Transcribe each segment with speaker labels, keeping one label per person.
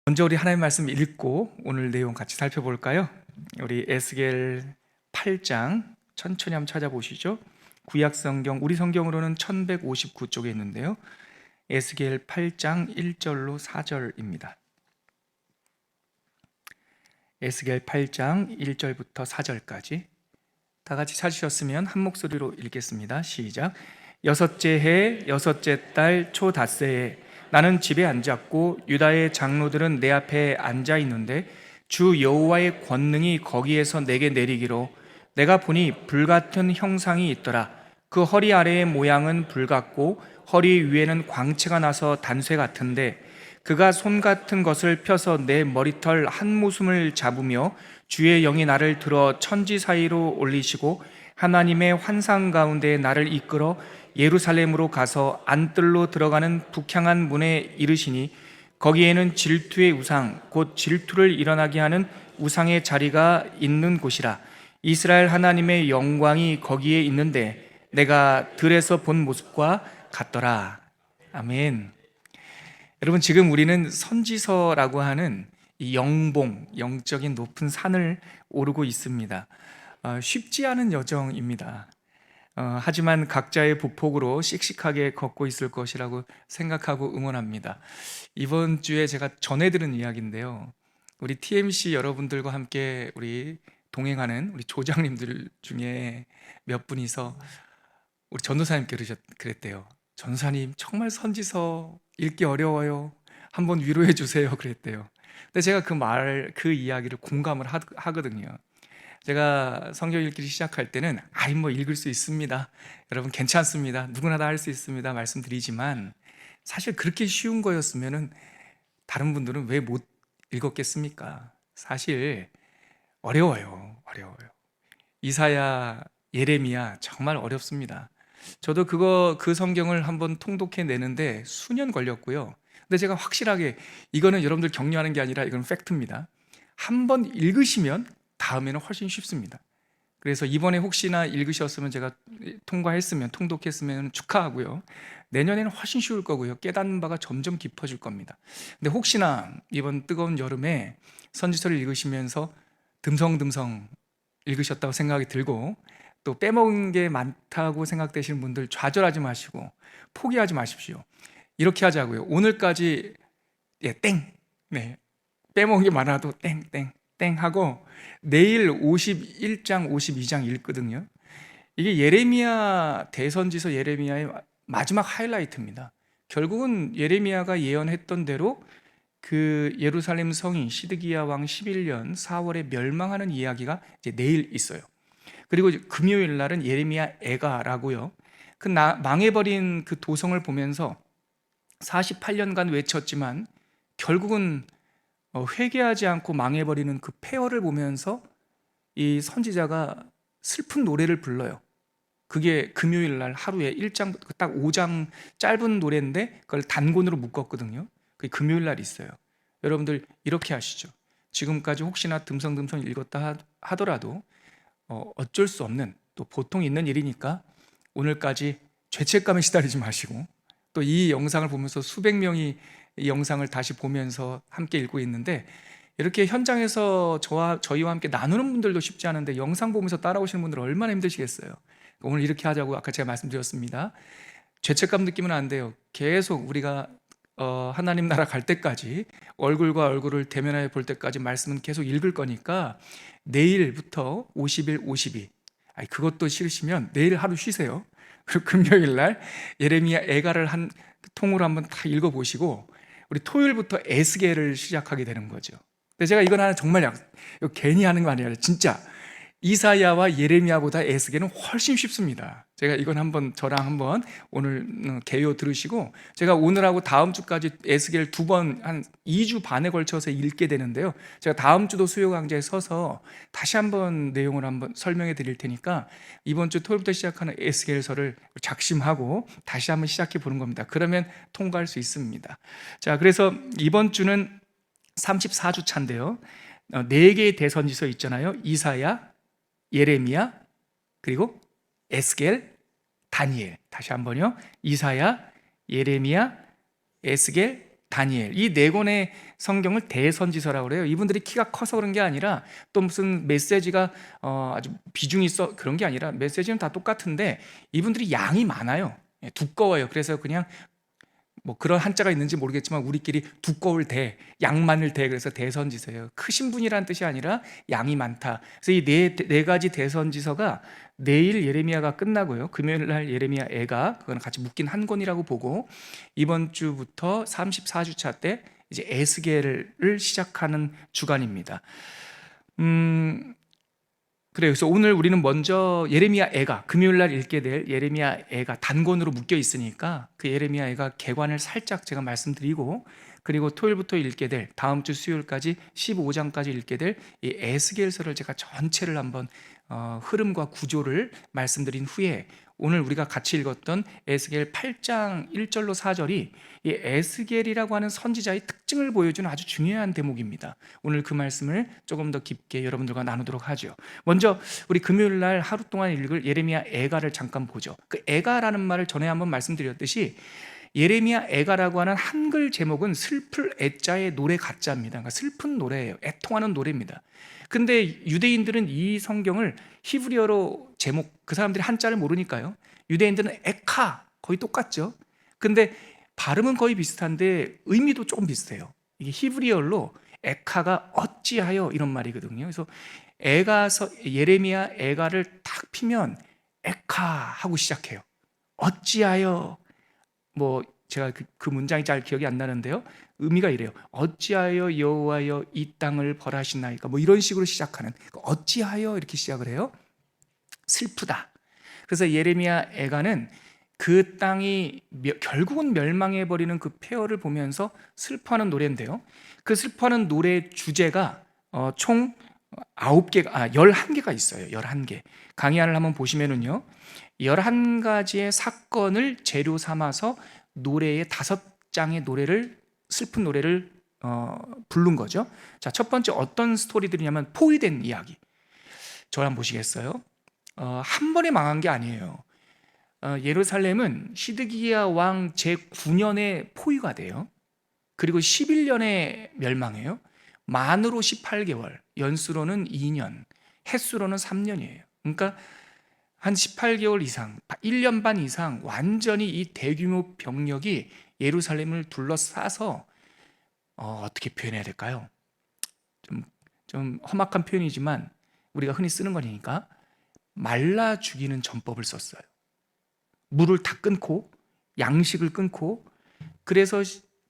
Speaker 1: 먼저 우리 하나님 말씀 읽고 오늘 내용 같이 살펴볼까요? 우리 에스겔 8장 천천히 한번 찾아보시죠. 구약 성경, 우리 성경으로는 1159쪽에 있는데요. 에스겔 8장 1절로 4절입니다. 에스겔 8장 1절부터 4절까지 다 같이 찾으셨으면 한 목소리로 읽겠습니다. 시작. 여섯째 해 여섯째 달 초닷새에 나는 집에 앉았고 유다의 장로들은 내 앞에 앉아 있는데 주 여호와의 권능이 거기에서 내게 내리기로 내가 보니 불같은 형상이 있더라. 그 허리 아래의 모양은 불같고 허리 위에는 광채가 나서 단쇠 같은데 그가 손 같은 것을 펴서 내 머리털 한 모숨을 잡으며 주의 영이 나를 들어 천지 사이로 올리시고 하나님의 환상 가운데 나를 이끌어 예루살렘으로 가서 안뜰로 들어가는 북향한 문에 이르시니 거기에는 질투의 우상 곧 질투를 일어나게 하는 우상의 자리가 있는 곳이라. 이스라엘 하나님의 영광이 거기에 있는데 내가 들에서 본 모습과 같더라. 아멘. 여러분, 지금 우리는 선지서라고 하는 이 영봉, 영적인 높은 산을 오르고 있습니다. 쉽지 않은 여정입니다. 하지만 각자의 보폭으로 씩씩하게 걷고 있을 것이라고 생각하고 응원합니다. 이번 주에 제가 전해 들은 이야기인데요. 우리 TMC 여러분들과 함께 우리 동행하는 우리 조장님들 중에 몇 분이서 우리 전도사님께 그랬대요. 전도사님, 정말 선지서 읽기 어려워요. 한번 위로해 주세요. 그랬대요. 근데 제가 그 이야기를 공감을 하거든요. 제가 성경 읽기를 시작할 때는 뭐 읽을 수 있습니다. 여러분 괜찮습니다. 누구나 다 할 수 있습니다. 말씀드리지만 사실 그렇게 쉬운 거였으면은 다른 분들은 왜 못 읽었겠습니까? 사실 어려워요. 이사야, 예레미야 정말 어렵습니다. 저도 그 성경을 한번 통독해 내는데 수년 걸렸고요. 근데 제가 확실하게 이거는 여러분들 격려하는 게 아니라 이건 팩트입니다. 한번 읽으시면 다음에는 훨씬 쉽습니다. 그래서 이번에 혹시나 읽으셨으면 제가 통독했으면 축하하고요. 내년에는 훨씬 쉬울 거고요. 깨닫는 바가 점점 깊어질 겁니다. 근데 혹시나 이번 뜨거운 여름에 선지서를 읽으시면서 듬성듬성 읽으셨다고 생각이 들고 또 빼먹은 게 많다고 생각되시는 분들 좌절하지 마시고 포기하지 마십시오. 이렇게 하자고요. 오늘까지 땡! 네, 빼먹은 게 많아도 땡 하고 내일 51장, 52장 읽거든요. 이게 예레미야 대선지서 예레미야의 마지막 하이라이트입니다. 결국은 예레미야가 예언했던 대로 그 예루살렘 성이 시드기야 왕 11년 4월에 멸망하는 이야기가 이제 내일 있어요. 그리고 금요일 날은 예레미야 애가라고요. 망해버린 그 도성을 보면서 48년간 외쳤지만 결국은 회개하지 않고 망해버리는 그 폐허를 보면서 이 선지자가 슬픈 노래를 불러요. 그게 금요일 날 하루에 1장, 딱 5장 짧은 노래인데 그걸 단권으로 묶었거든요. 그게 금요일 날 있어요. 여러분들 이렇게 하시죠. 지금까지 혹시나 듬성듬성 읽었다 하더라도 어쩔 수 없는, 또 보통 있는 일이니까 오늘까지 죄책감에 시달리지 마시고, 또 이 영상을 보면서 수백 명이 이 영상을 다시 보면서 함께 읽고 있는데, 이렇게 현장에서 저희와 함께 나누는 분들도 쉽지 않은데 영상 보면서 따라오시는 분들은 얼마나 힘드시겠어요. 오늘 이렇게 하자고 아까 제가 말씀드렸습니다. 죄책감 느끼면 안 돼요. 계속 우리가 하나님 나라 갈 때까지, 얼굴과 얼굴을 대면하여 볼 때까지 말씀은 계속 읽을 거니까 내일부터 50일, 52, 그것도 싫으시면 내일 하루 쉬세요. 그리고 금요일 날 예레미야 애가를 한 통으로 한번 다 읽어보시고 우리 토요일부터 에스겔을 시작하게 되는 거죠. 근데 제가 이건 하나 정말 이거 괜히 하는 거 아니에요. 진짜 이사야와 예레미야보다 에스겔은 훨씬 쉽습니다. 제가 이건 저랑 한번 오늘 개요 들으시고, 제가 오늘하고 다음 주까지 에스겔 2번 한 2주 반에 걸쳐서 읽게 되는데요. 제가 다음 주도 수요 강좌에 서서 다시 한번 내용을 한번 설명해 드릴 테니까 이번 주 토요일부터 시작하는 에스겔서를 작심하고 다시 한번 시작해 보는 겁니다. 그러면 통과할 수 있습니다. 자, 그래서 이번 주는 34주 차인데요. 4개의 대선지서 있잖아요. 이사야, 예레미야, 그리고 에스겔, 다니엘. 다시 한번요. 이사야, 예레미야, 에스겔, 다니엘, 이 네 권의 성경을 대선지서라고 그래요. 이분들이 키가 커서 그런 게 아니라 또 무슨 메시지가 아주 비중이 있어 그런 게 아니라 메시지는 다 똑같은데 이분들이 양이 많아요. 예, 두꺼워요. 그래서 그냥 뭐 그런 한자가 있는지 모르겠지만 우리끼리 두꺼울 대, 양 많을 대, 그래서 대선지서예요. 크신 분이라는 뜻이 아니라 양이 많다. 그래서 이 네 가지 대선지서가 내일 예레미야가 끝나고요, 금요일 날 예레미야 애가 그거는 같이 묶인 한 권이라고 보고, 이번 주부터 34주차 때 이제 에스겔을 시작하는 주간입니다. 그래요. 그래서 오늘 우리는 먼저 예레미야 애가, 금요일 날 읽게 될 예레미야 애가 단권으로 묶여 있으니까 그 예레미야 애가 개관을 살짝 제가 말씀드리고, 그리고 토요일부터 읽게 될, 다음 주 수요일까지 15장까지 읽게 될 이 에스겔서를 제가 전체를 한번 흐름과 구조를 말씀드린 후에, 오늘 우리가 같이 읽었던 에스겔 8장 1절로 4절이 이 에스겔이라고 하는 선지자의 특징을 보여주는 아주 중요한 대목입니다. 오늘 그 말씀을 조금 더 깊게 여러분들과 나누도록 하죠. 먼저 우리 금요일 날 하루 동안 읽을 예레미야 애가를 잠깐 보죠. 그 애가라는 말을 전에 한번 말씀드렸듯이 예레미야 애가라고 하는 한글 제목은 슬플 애자의 노래 가짜입니다. 그러니까 슬픈 노래예요. 애통하는 노래입니다. 근데 유대인들은 이 성경을 히브리어로 제목, 그 사람들이 한자를 모르니까요, 유대인들은 에카, 거의 똑같죠. 근데 발음은 거의 비슷한데 의미도 조금 비슷해요. 이게 히브리어로 에카가 어찌하여 이런 말이거든요. 그래서 애가서, 예레미야 애가를 딱 피면 에카 하고 시작해요. 어찌하여, 뭐 제가 그 문장이 잘 기억이 안 나는데요, 의미가 이래요. 어찌하여 여호와여 이 땅을 벌하시나이까, 뭐 이런 식으로 시작하는, 어찌하여 이렇게 시작을 해요. 슬프다. 그래서 예레미야 애가는 그 땅이 결국은 멸망해버리는 그 폐허를 보면서 슬퍼하는 노래인데요, 그 슬퍼하는 노래의 주제가 총 11개가 있어요. 11개. 강의안을 한번 보시면은요, 11가지의 사건을 재료 삼아서 노래의 5장의 노래를, 슬픈 노래를 부른 거죠. 자, 첫 번째 어떤 스토리들이냐면 포위된 이야기. 저 한번 보시겠어요? 한 번에 망한 게 아니에요. 예루살렘은 시드기야 왕 제9년에 포위가 돼요. 그리고 11년에 멸망해요. 만으로 18개월, 연수로는 2년, 햇수로는 3년이에요. 그러니까 한 18개월 이상, 1년 반 이상 완전히 이 대규모 병력이 예루살렘을 둘러싸서 어떻게 표현해야 될까요? 좀 험악한 표현이지만 우리가 흔히 쓰는 거니까 말라 죽이는 전법을 썼어요. 물을 다 끊고 양식을 끊고, 그래서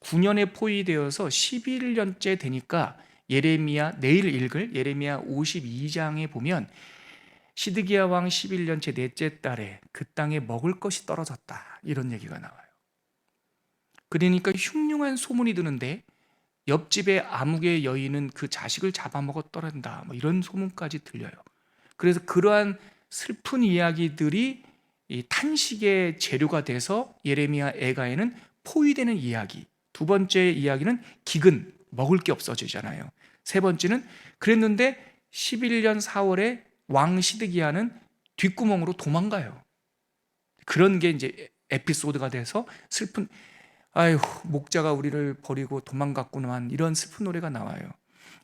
Speaker 1: 9년에 포위되어서 11년째 되니까 예레미야, 내일 읽을 예레미야 52장에 보면 시드기야 왕 11년째 넷째 달에 그 땅에 먹을 것이 떨어졌다, 이런 얘기가 나와요. 그러니까 흉흉한 소문이 드는데 옆집의 아무개 여인은 그 자식을 잡아먹었더란다, 뭐 이런 소문까지 들려요. 그래서 그러한 슬픈 이야기들이 이 탄식의 재료가 돼서 예레미야 애가에는 포위되는 이야기, 두 번째 이야기는 기근, 먹을 게 없어지잖아요. 세 번째는 그랬는데 11년 4월에 왕 시드기야는 뒷구멍으로 도망가요. 그런 게 이제 에피소드가 돼서 슬픈, 아유 목자가 우리를 버리고 도망갔구만, 이런 슬픈 노래가 나와요.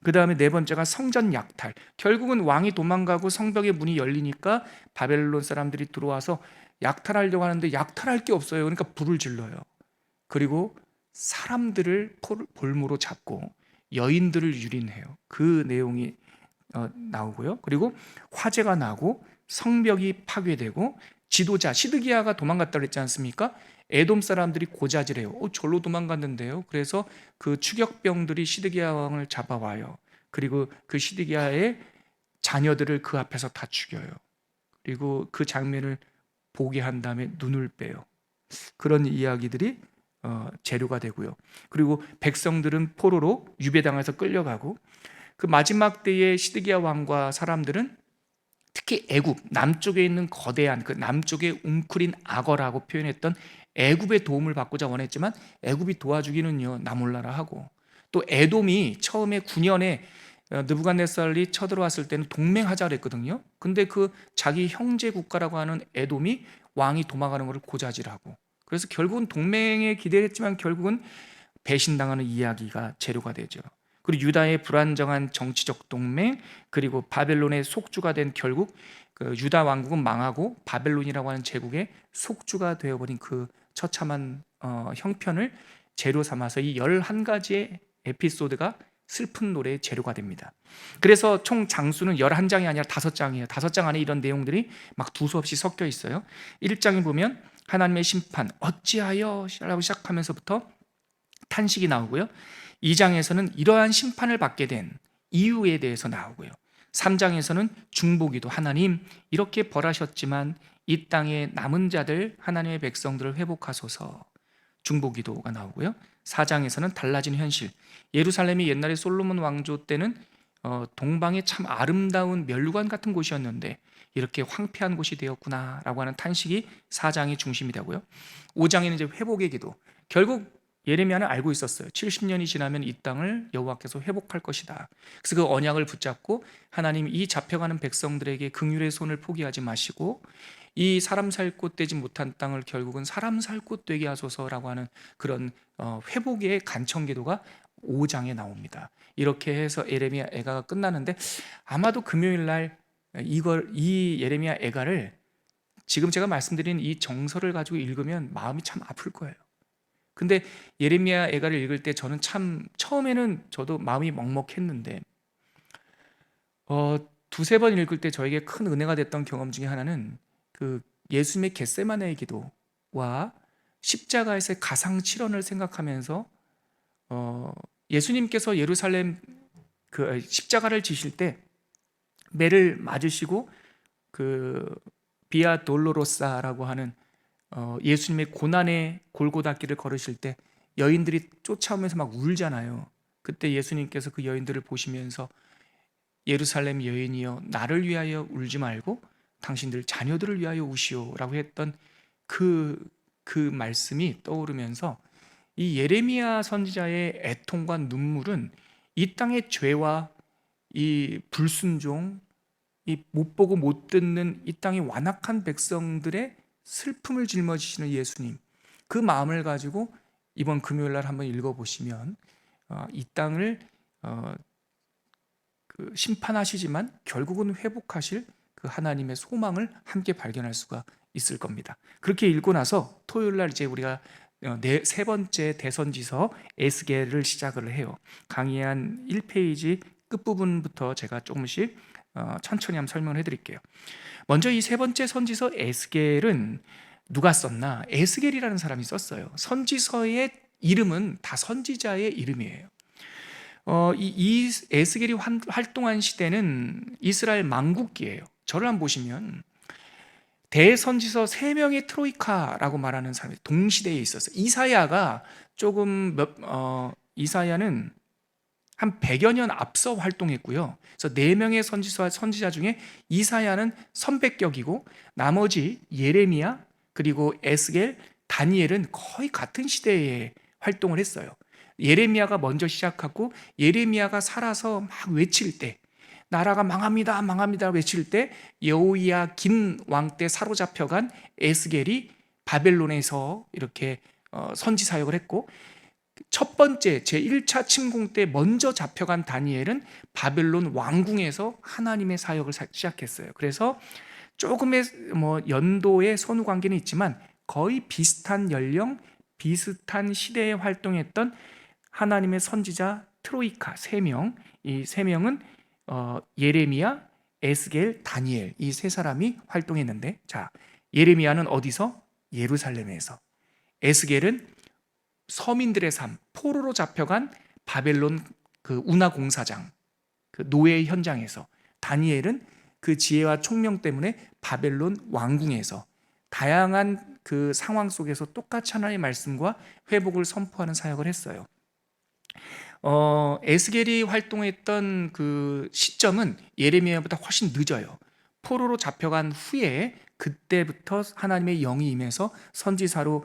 Speaker 1: 그 다음에 네 번째가 성전 약탈. 결국은 왕이 도망가고 성벽의 문이 열리니까 바벨론 사람들이 들어와서 약탈하려고 하는데 약탈할 게 없어요. 그러니까 불을 질러요. 그리고 사람들을 볼모로 잡고 여인들을 유린해요. 그 내용이 나오고요. 그리고 화재가 나고 성벽이 파괴되고, 지도자 시드기야가 도망갔다 그랬지 않습니까? 에돔 사람들이 고자질해요. 절로 도망갔는데요. 그래서 그 추격병들이 시드기야 왕을 잡아와요. 그리고 그 시드기야의 자녀들을 그 앞에서 다 죽여요. 그리고 그 장면을 보게 한 다음에 눈을 빼요. 그런 이야기들이 재료가 되고요. 그리고 백성들은 포로로 유배당해서 끌려가고, 그 마지막 때의 시드기야 왕과 사람들은 특히 애굽, 남쪽에 있는 거대한, 그 남쪽에 웅크린 악어라고 표현했던 애굽의 도움을 받고자 원했지만 애굽이 도와주기는요 나몰라라 하고, 또 에돔이 처음에 9년에 느부갓네살이 쳐들어왔을 때는 동맹하자 그랬거든요. 근데 그 자기 형제 국가라고 하는 에돔이 왕이 도망가는 것을 고자질하고, 그래서 결국은 동맹에 기대했지만 결국은 배신당하는 이야기가 재료가 되죠. 그리고 유다의 불안정한 정치적 동맹, 그리고 바벨론의 속주가 된 결국 그 유다 왕국은 망하고 바벨론이라고 하는 제국의 속주가 되어버린 그 처참한 형편을 재료 삼아서 이 11가지의 에피소드가 슬픈 노래의 재료가 됩니다. 그래서 총 장수는 11장이 아니라 5장이에요. 5장 안에 이런 내용들이 막 두서없이 섞여 있어요. 1장에 보면 하나님의 심판, 어찌하여 라고 시작하면서부터 탄식이 나오고요. 2장에서는 이러한 심판을 받게 된 이유에 대해서 나오고요. 3장에서는 중보기도, 하나님 이렇게 벌하셨지만 이 땅의 남은 자들, 하나님의 백성들을 회복하소서, 중보기도가 나오고요. 4장에서는 달라진 현실, 예루살렘이 옛날에 솔로몬 왕조 때는 동방의 참 아름다운 멸류관 같은 곳이었는데 이렇게 황폐한 곳이 되었구나 라고 하는 탄식이 4장의 중심이 되고요. 5장에는 이제 회복의 기도, 결국 예레미야는 알고 있었어요. 70년이 지나면 이 땅을 여호와께서 회복할 것이다. 그래서 그 언약을 붙잡고 하나님 이 잡혀가는 백성들에게 긍휼의 손을 포기하지 마시고 이 사람 살 곳 되지 못한 땅을 결국은 사람 살 곳 되게 하소서라고 하는 그런 회복의 간청 기도가 5장에 나옵니다. 이렇게 해서 예레미야 애가가 끝나는데 아마도 금요일 날 이 예레미야 애가를 지금 제가 말씀드린 이 정서를 가지고 읽으면 마음이 참 아플 거예요. 근데 예레미야 애가를 읽을 때 저는 참 처음에는 저도 마음이 먹먹했는데 두세 번 읽을 때 저에게 큰 은혜가 됐던 경험 중에 하나는 그 예수님의 겟세마네의 기도와 십자가에서의 가상 칠언을 생각하면서 예수님께서 예루살렘 그 십자가를 지실 때 매를 맞으시고 그 비아 돌로로사라고 하는 예수님의 고난의 골고다길을 걸으실 때 여인들이 쫓아오면서 막 울잖아요. 그때 예수님께서 그 여인들을 보시면서 예루살렘 여인이여 나를 위하여 울지 말고 당신들 자녀들을 위하여 우시오라고 했던 그 말씀이 떠오르면서 이 예레미야 선지자의 애통과 눈물은 이 땅의 죄와 이 불순종, 이 못 보고 못 듣는 이 땅의 완악한 백성들의 슬픔을 짊어지시는 예수님, 그 마음을 가지고 이번 금요일 날 한번 읽어보시면 이 땅을 그 심판하시지만 결국은 회복하실 그 하나님의 소망을 함께 발견할 수가 있을 겁니다. 그렇게 읽고 나서 토요일 날 이제 우리가 세 번째 대선지서 에스겔을 시작을 해요. 강의 한 1페이지 끝부분부터 제가 조금씩 천천히 한번 설명을 해드릴게요. 먼저 이 세 번째 선지서 에스겔은 누가 썼나? 에스겔이라는 사람이 썼어요. 선지서의 이름은 다 선지자의 이름이에요. 이 에스겔이 활동한 시대는 이스라엘 망국기예요. 저를 한번 보시면 대선지서 3명의 트로이카라고 말하는 사람이 동시대에 있었어요. 이사야가 이사야는 한 100여 년 앞서 활동했고요. 그래서 4명의 선지자 중에 이사야는 선배격이고 나머지 예레미야, 그리고 에스겔, 다니엘은 거의 같은 시대에 활동을 했어요. 예레미야가 먼저 시작하고 예레미야가 살아서 막 외칠 때, 나라가 망합니다 망합니다 외칠 때 여호야긴 왕 때 사로잡혀간 에스겔이 바벨론에서 이렇게 선지 사역을 했고, 첫 번째 제1차 침공 때 먼저 잡혀간 다니엘은 바벨론 왕궁에서 하나님의 사역을 시작했어요. 그래서 조금의 연도의 선후 관계는 있지만 거의 비슷한 연령, 비슷한 시대에 활동했던 하나님의 선지자 트로이카 3명, 이 3명은 예레미야, 에스겔, 다니엘, 이 3사람이 활동했는데, 자, 예레미야는 어디서? 예루살렘에서. 에스겔은 서민들의 삶, 포로로 잡혀간 바벨론 그 운하공사장, 그 노예 현장에서. 다니엘은 그 지혜와 총명 때문에 바벨론 왕궁에서 다양한 그 상황 속에서 똑같이 하나님의 말씀과 회복을 선포하는 사역을 했어요. 에스겔이 활동했던 그 시점은 예레미야보다 훨씬 늦어요. 포로로 잡혀간 후에 그때부터 하나님의 영이 임해서 선지사로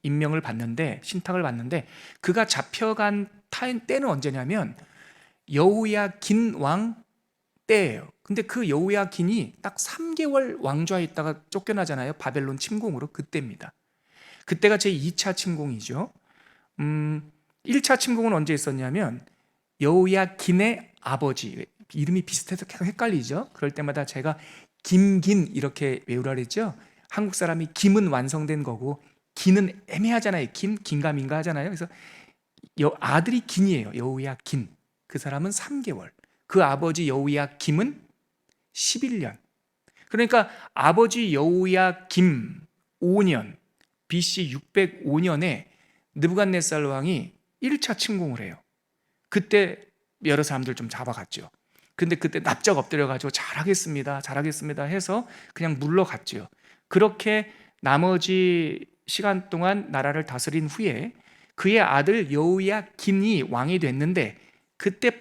Speaker 1: 임명을 받는데, 신탁을 받는데, 그가 잡혀간 때는 언제냐면 여호야긴 왕 때예요. 근데 그 여호야긴이 딱 3개월 왕좌에 있다가 쫓겨나잖아요. 바벨론 침공으로. 그때입니다. 그때가 제2차 침공이죠. 1차 침공은 언제 있었냐면 여호야긴의 아버지, 이름이 비슷해서 계속 헷갈리죠. 그럴 때마다 제가 김긴 이렇게 외우라 그랬죠. 한국 사람이 김은 완성된 거고 긴은 애매하잖아요. 긴가민가 하잖아요. 그래서 아들이 긴이에요. 여호야긴. 그 사람은 3개월. 그 아버지 여호야김은 11년. 그러니까 아버지 여호야김 5년, BC 605년에 느부갓네살 왕이 1차 침공을 해요. 그때 여러 사람들 좀 잡아갔죠. 근데 그때 납작 엎드려가지고 잘하겠습니다 해서 그냥 물러갔죠. 그렇게 나머지 시간 동안 나라를 다스린 후에 그의 아들 여호야긴이 왕이 됐는데, 그때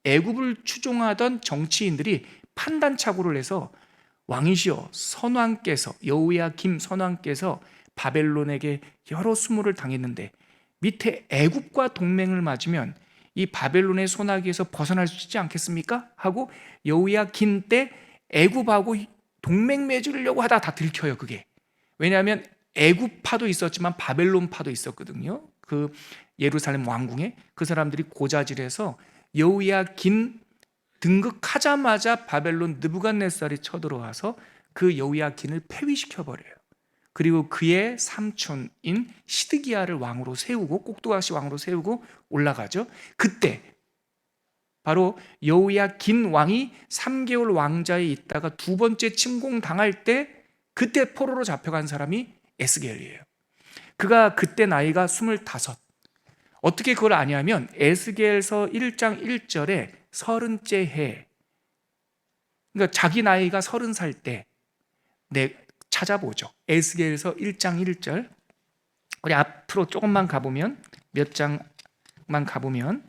Speaker 1: 애굽을 추종하던 정치인들이 판단착오를 해서 왕이시여 선왕께서, 여호야김 선왕께서 바벨론에게 여러 수모를 당했는데 밑에 애굽과 동맹을 맺으면 이 바벨론의 손아귀에서 벗어날 수 있지 않겠습니까? 하고 여호야긴 때 애굽하고 동맹 맺으려고 하다 다 들켜요. 그게 왜냐하면 애굽파도 있었지만 바벨론파도 있었거든요. 그 예루살렘 왕궁에 그 사람들이 고자질해서 여호야긴 등극하자마자 바벨론 느부갓네살이 쳐들어와서 그 여호야긴을 폐위시켜버려요. 그리고 그의 삼촌인 시드기야를 왕으로 세우고, 꼭두가시 왕으로 세우고 올라가죠. 그때 바로 여호야긴 왕이 3개월 왕자에 있다가 두 번째 침공 당할 때 그때 포로로 잡혀간 사람이 에스겔이에요. 그가 그때 나이가 25. 어떻게 그걸 아냐면 에스겔서 1장 1절에 30째 해, 그러니까 자기 나이가 30살 때 찾아보죠. 에스겔서 1장 1절. 우리 앞으로 조금만 가보면, 몇 장만 가보면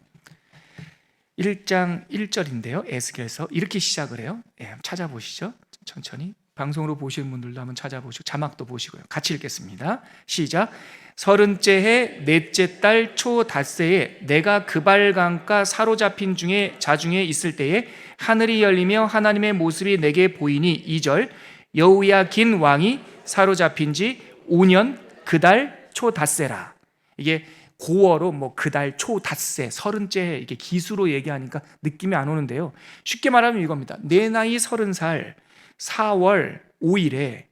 Speaker 1: 1장 1절인데요. 에스겔서 이렇게 시작을 해요. 찾아보시죠. 천천히 방송으로 보시는 분들도 한번 찾아보시고 자막도 보시고요. 같이 읽겠습니다. 시작. 30째 해 넷째 달 초 닷새에 내가 그발강가 사로잡힌 자중에 있을 때에 하늘이 열리며 하나님의 모습이 내게 보이니, 2절, 여호야긴 왕이 사로잡힌 지 5년 그달 초 닷새라. 이게 고어로 그달 초 닷새, 30째 해, 이게 기수로 얘기하니까 느낌이 안 오는데요. 쉽게 말하면 이겁니다. 내 나이 30살 4월 5일에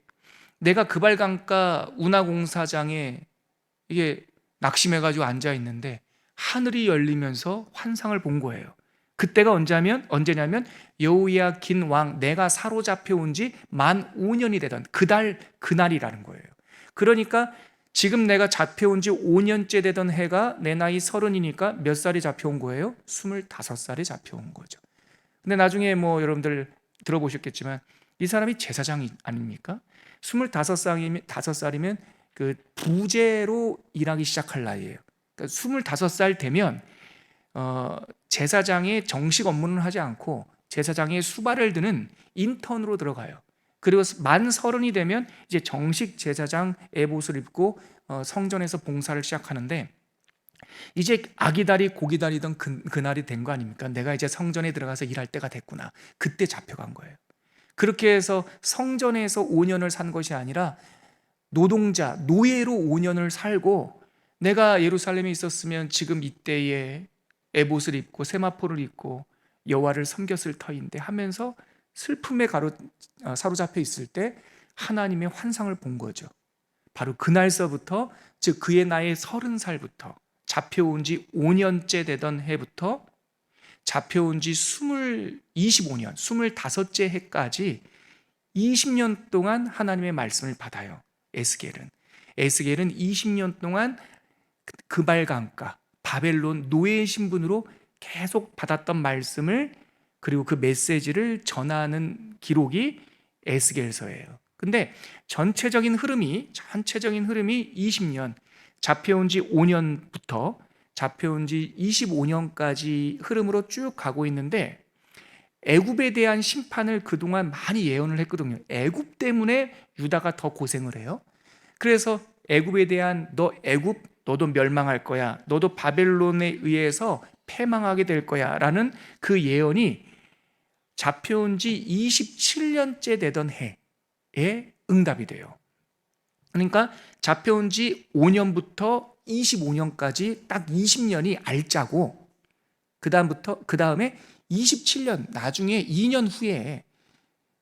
Speaker 1: 내가 그발강가 운하공사장에 이게 낙심해가지고 앉아 있는데 하늘이 열리면서 환상을 본 거예요. 그때가 언제냐면 여호야긴 왕, 내가 사로잡혀 온 지 만 5년이 되던 그날이라는 거예요. 그러니까 지금 내가 잡혀온 지 5년째 되던 해가 내 나이 30이니까 몇 살이 잡혀온 거예요? 25살이 잡혀온 거죠. 근데 나중에 여러분들 들어보셨겠지만 이 사람이 제사장 아닙니까? 25살이면 그 부제로 일하기 시작할 나이예요. 그러니까 25살 되면 제사장의 정식 업무는 하지 않고 제사장의 수발을 드는 인턴으로 들어가요. 그리고 만 30이 되면 이제 정식 제사장 에봇을 입고 성전에서 봉사를 시작하는데, 이제 아기다리 고기다리던 그날이 된 거 아닙니까? 내가 이제 성전에 들어가서 일할 때가 됐구나. 그때 잡혀간 거예요. 그렇게 해서 성전에서 5년을 산 것이 아니라 노예로 5년을 살고, 내가 예루살렘에 있었으면 지금 이때에 에봇을 입고 세마포를 입고 여호와를 섬겼을 터인데 하면서 슬픔에 사로잡혀 있을 때 하나님의 환상을 본 거죠. 바로 그날서부터, 즉 그의 나이 30살부터 잡혀온 지 5년째 되던 해부터 잡혀온 지 25년, 25째 해까지 20년 동안 하나님의 말씀을 받아요. 에스겔은 20년 동안 그발강가 바벨론 노예 신분으로 계속 받았던 말씀을, 그리고 그 메시지를 전하는 기록이 에스겔서예요. 근데 전체적인 흐름이 20년, 잡혀온 지 5년부터 잡혀온 지 25년까지 흐름으로 쭉 가고 있는데, 애굽에 대한 심판을 그동안 많이 예언을 했거든요. 애굽 때문에 유다가 더 고생을 해요. 그래서 애굽에 대한 너도 멸망할 거야, 너도 바벨론에 의해서 패망하게 될 거야 라는 그 예언이 잡혀온 지 27년째 되던 해에 응답이 돼요. 그러니까 잡혀온 지 5년부터 25년까지 딱 20년이 알짜고, 그 다음에 27년, 나중에 2년 후에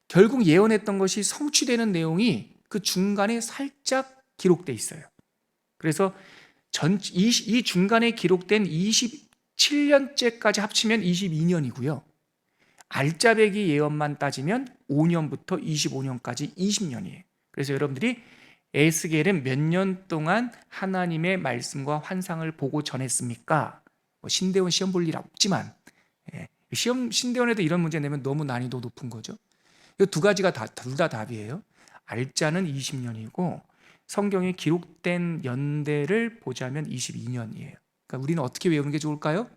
Speaker 1: 결국 예언했던 것이 성취되는 내용이 그 중간에 살짝 기록돼 있어요. 그래서 이 중간에 기록된 27년째까지 합치면 22년이고요. 알짜배기 예언만 따지면 5년부터 25년까지 20년이에요. 그래서 여러분들이 에스겔은 몇 년 동안 하나님의 말씀과 환상을 보고 전했습니까? 신대원 시험 볼 일 없지만, 신대원에도 이런 문제 내면 너무 난이도 높은 거죠. 이 두 가지가 둘 다 답이에요. 알짜는 20년이고 성경에 기록된 연대를 보자면 22년이에요. 그러니까 우리는 어떻게 외우는 게 좋을까요?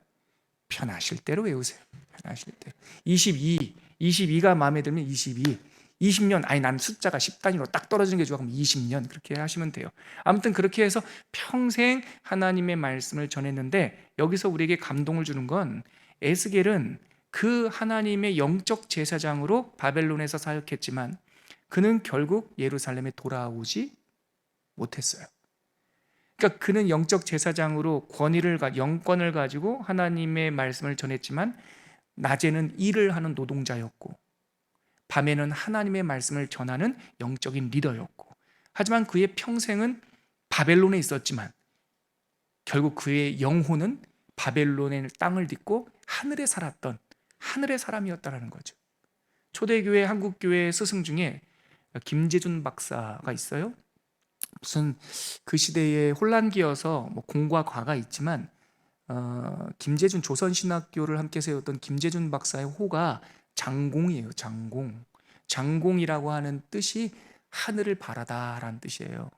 Speaker 1: 편하실 대로 외우세요. 편하실 대. 22가 마음에 들면 22, 20년, 아니 난 숫자가 10단위로 딱 떨어지는 게 좋아 그럼 20년 그렇게 하시면 돼요. 아무튼 그렇게 해서 평생 하나님의 말씀을 전했는데, 여기서 우리에게 감동을 주는 건 에스겔은 그 하나님의 영적 제사장으로 바벨론에서 사역했지만 그는 결국 예루살렘에 돌아오지 못했어요. 그러니까 그는 영적 제사장으로 영권을 가지고 하나님의 말씀을 전했지만 낮에는 일을 하는 노동자였고 밤에는 하나님의 말씀을 전하는 영적인 리더였고, 하지만 그의 평생은 바벨론에 있었지만 결국 그의 영혼은 바벨론의 땅을 딛고 하늘에 살았던 하늘의 사람이었다라는 거죠. 초대교회 한국교회 스승 중에 김재준 박사가 있어요. 무슨 그 시대에 혼란기여서 공과 과가 있지만 김재준, 조선신학교를 함께 세웠던 김재준 박사의 호가 장공이에요. 장공이라고 하는 뜻이 하늘을 바라다라는 뜻이에요.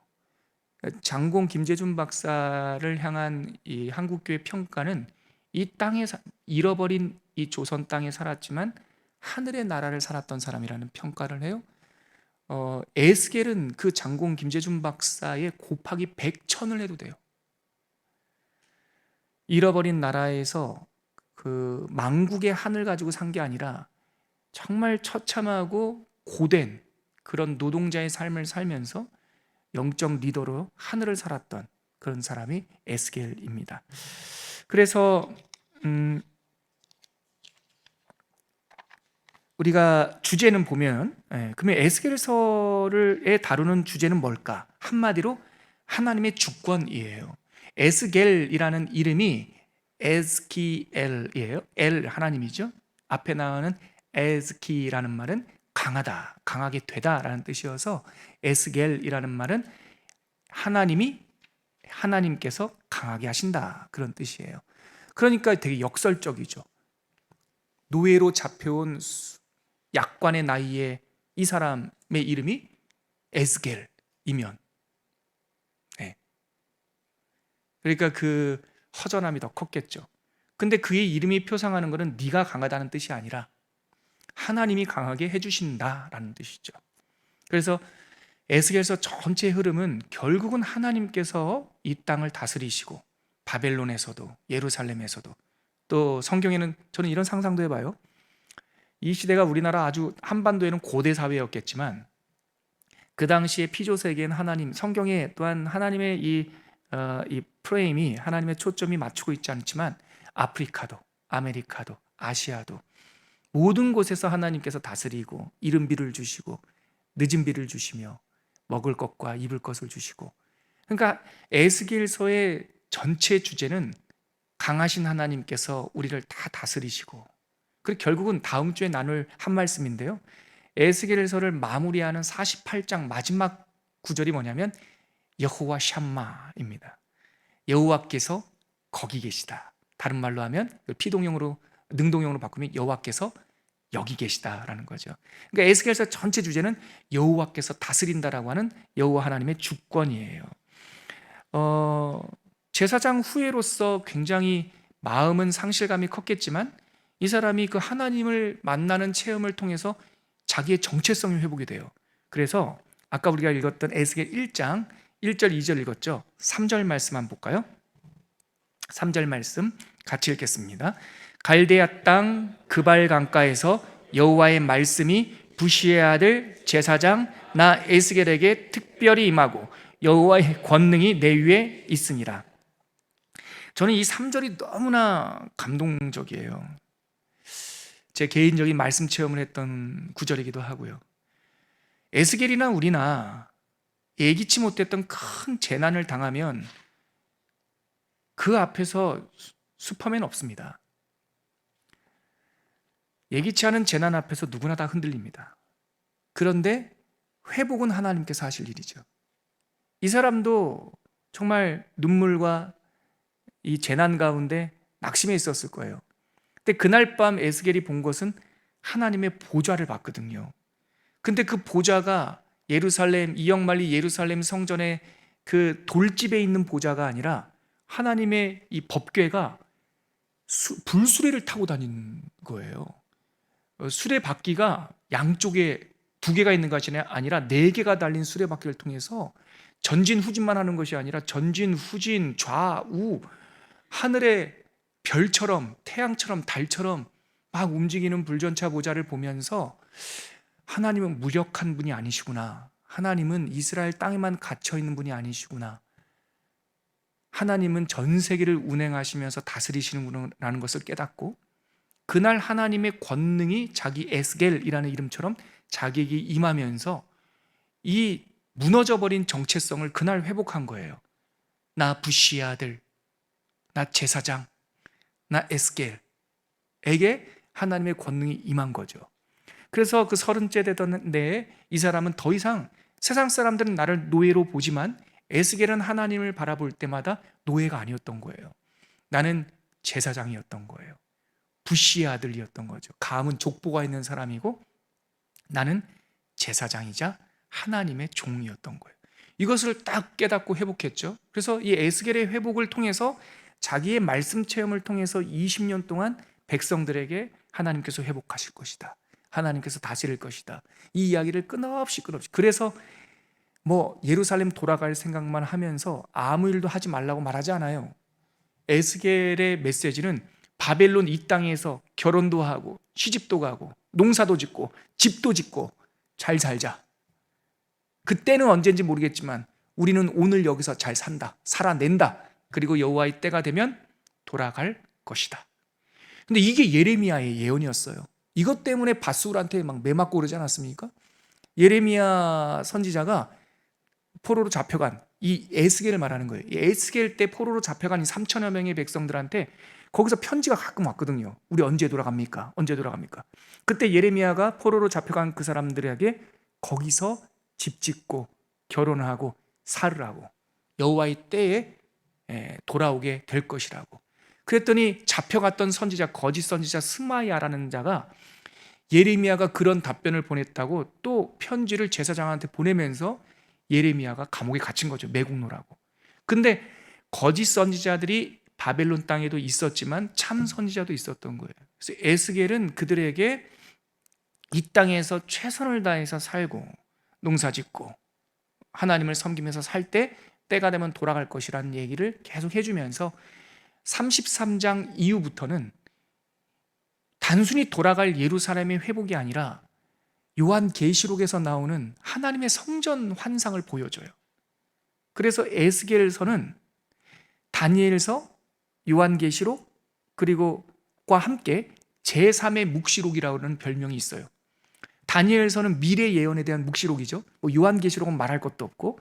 Speaker 1: 장공 김재준 박사를 향한 이 한국교회 평가는 이 땅에 잃어버린 이 조선 땅에 살았지만 하늘의 나라를 살았던 사람이라는 평가를 해요. 에스겔은 그 장공 김재준 박사의 곱하기 100천을 해도 돼요. 잃어버린 나라에서 그 망국의 한을 가지고 산 게 아니라 정말 처참하고 고된 그런 노동자의 삶을 살면서 영적 리더로 하늘을 살았던 그런 사람이 에스겔입니다. 그래서 우리가 주제는 보면, 그러면 에스겔서를 다루는 주제는 뭘까? 한마디로 하나님의 주권이에요. 에스겔이라는 이름이 에스키엘이에요. 엘 하나님이죠. 앞에 나오는 에스키라는 말은 강하다, 강하게 되다라는 뜻이어서 에스겔이라는 말은 하나님께서 강하게 하신다 그런 뜻이에요. 그러니까 되게 역설적이죠. 노예로 잡혀온 약관의 나이에 이 사람의 이름이 에스겔이면, 그러니까 그 허전함이 더 컸겠죠. 근데 그의 이름이 표상하는 것은 네가 강하다는 뜻이 아니라 하나님이 강하게 해주신다라는 뜻이죠. 그래서 에스겔서 전체 흐름은 결국은 하나님께서 이 땅을 다스리시고 바벨론에서도 예루살렘에서도, 또 성경에는 저는 이런 상상도 해봐요. 이 시대가 우리나라 아주 한반도에는 고대 사회였겠지만 그 당시에 피조세계는 하나님, 성경에 또한 하나님의 이 프레임이, 하나님의 초점이 맞추고 있지 않지만 아프리카도 아메리카도 아시아도 모든 곳에서 하나님께서 다스리고 이른 비를 주시고 늦은 비를 주시며 먹을 것과 입을 것을 주시고, 그러니까 에스겔서의 전체 주제는 강하신 하나님께서 우리를 다 다스리시고, 그리고 결국은 다음 주에 나눌 한 말씀인데요, 에스겔서를 마무리하는 48장 마지막 구절이 뭐냐면 여호와 샴마입니다. 여호와께서 거기 계시다. 다른 말로 하면 피동형으로 능동형으로 바꾸면 여호와께서 여기 계시다라는 거죠. 그러니까 에스겔서 전체 주제는 여호와께서 다스린다라고 하는 여호와 하나님의 주권이에요. 제사장 후예로서 굉장히 마음은 상실감이 컸겠지만 이 사람이 그 하나님을 만나는 체험을 통해서 자기의 정체성이 회복이 돼요. 그래서 아까 우리가 읽었던 에스겔 1장 1절 2절 읽었죠. 3절 말씀 한번 볼까요? 3절 말씀 같이 읽겠습니다. 갈대아 땅 그발 강가에서 여호와의 말씀이 부시의 아들 제사장 나 에스겔에게 특별히 임하고 여호와의 권능이 내 위에 있으니라. 저는 이 3절이 너무나 감동적이에요. 제 개인적인 말씀 체험을 했던 구절이기도 하고요. 에스겔이나 우리나 예기치 못했던 큰 재난을 당하면 그 앞에서 슈퍼맨 없습니다. 예기치 않은 재난 앞에서 누구나 다 흔들립니다. 그런데 회복은 하나님께서 하실 일이죠. 이 사람도 정말 눈물과 이 재난 가운데 낙심해 있었을 거예요. 근데 그날 밤 에스겔이 본 것은 하나님의 보좌를 봤거든요. 근데 그 보좌가 예루살렘, 이역만리 예루살렘 성전의 그 돌집에 있는 보좌가 아니라 하나님의 이 법궤가 불수레를 타고 다니는 거예요. 수레바퀴가 양쪽에 2개가 있는 것이 아니라 4개가 달린 수레바퀴를 통해서 전진 후진만 하는 것이 아니라 전진 후진 좌우 하늘의 별처럼 태양처럼 달처럼 막 움직이는 불전차 보좌를 보면서 하나님은 무력한 분이 아니시구나. 하나님은 이스라엘 땅에만 갇혀 있는 분이 아니시구나. 하나님은 전 세계를 운행하시면서 다스리시는구나라는 것을 깨닫고 그날 하나님의 권능이 자기 에스겔이라는 이름처럼 자기에게 임하면서 이 무너져버린 정체성을 그날 회복한 거예요. 나 부시의 아들, 나 제사장, 나 에스겔에게 하나님의 권능이 임한 거죠. 그래서 그 30째 되던 해에 이 사람은 더 이상 세상 사람들은 나를 노예로 보지만 에스겔은 하나님을 바라볼 때마다 노예가 아니었던 거예요. 나는 제사장이었던 거예요. 부시의 아들이었던 거죠. 감은 족보가 있는 사람이고 나는 제사장이자 하나님의 종이었던 거예요. 이것을 딱 깨닫고 회복했죠. 그래서 이 에스겔의 회복을 통해서 자기의 말씀 체험을 통해서 20년 동안 백성들에게 하나님께서 회복하실 것이다. 하나님께서 다스릴 것이다. 이 이야기를 끊없이 그래서 뭐 예루살렘 돌아갈 생각만 하면서 아무 일도 하지 말라고 말하지 않아요. 에스겔의 메시지는 바벨론 이 땅에서 결혼도 하고 시집도 가고 농사도 짓고 집도 짓고 잘 살자. 그때는 언제인지 모르겠지만 우리는 오늘 여기서 잘 산다. 살아낸다. 그리고 여호와의 때가 되면 돌아갈 것이다. 근데 이게 예레미야의 예언이었어요. 이것 때문에 밧술한테 막 매맞고 그러지 않았습니까? 예레미야 선지자가 포로로 잡혀간 이 에스겔을 말하는 거예요. 이 에스겔 때 포로로 잡혀간 이 3천여 명의 백성들한테 거기서 편지가 가끔 왔거든요. 우리 언제 돌아갑니까? 언제 돌아갑니까? 그때 예레미야가 포로로 잡혀간 그 사람들에게 거기서 집 짓고 결혼하고 살으라고 여호와의 때에 돌아오게 될 것이라고. 그랬더니 잡혀갔던 선지자, 거짓 선지자 스마야라는 자가 예레미야가 그런 답변을 보냈다고 또 편지를 제사장한테 보내면서 예레미야가 감옥에 갇힌 거죠. 매국노라고. 근데 거짓 선지자들이 바벨론 땅에도 있었지만 참 선지자도 있었던 거예요. 그래서 에스겔은 그들에게 이 땅에서 최선을 다해서 살고 농사짓고 하나님을 섬기면서 살 때 때가 되면 돌아갈 것이라는 얘기를 계속 해주면서 33장 이후부터는 단순히 돌아갈 예루살렘의 회복이 아니라 요한계시록에서 나오는 하나님의 성전 환상을 보여줘요. 그래서 에스겔서는 다니엘서, 요한계시록 그리고 과 함께 제3의 묵시록이라고 하는 별명이 있어요. 다니엘서는 미래 예언에 대한 묵시록이죠. 요한계시록은 말할 것도 없고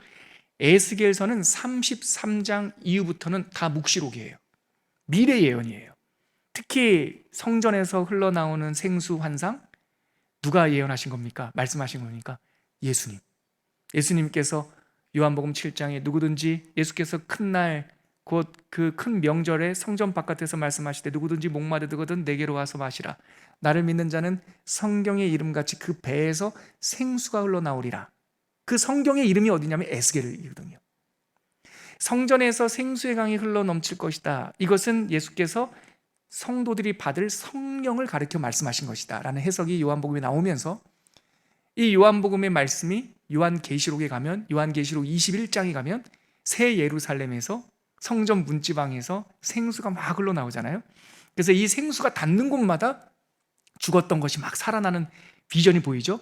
Speaker 1: 에스겔서는 33장 이후부터는 다 묵시록이에요. 미래 예언이에요. 특히 성전에서 흘러나오는 생수 환상 누가 예언하신 겁니까? 말씀하신 겁니까? 예수님. 예수님께서 요한복음 7장에 누구든지 예수께서 큰 날 곧 그 큰 명절에 성전 바깥에서 말씀하실 때 누구든지 목마르거든 내게로 와서 마시라. 나를 믿는 자는 성경의 이름같이 그 배에서 생수가 흘러나오리라. 그 성경의 이름이 어디냐면 에스겔이거든요. 성전에서 생수의 강이 흘러넘칠 것이다. 이것은 예수께서 성도들이 받을 성령을 가리켜 말씀하신 것이다 라는 해석이 요한복음에 나오면서 이 요한복음의 말씀이 요한계시록에 가면 요한계시록 21장에 가면 새 예루살렘에서 성전 문지방에서 생수가 막 흘러나오잖아요. 그래서 이 생수가 닿는 곳마다 죽었던 것이 막 살아나는 비전이 보이죠.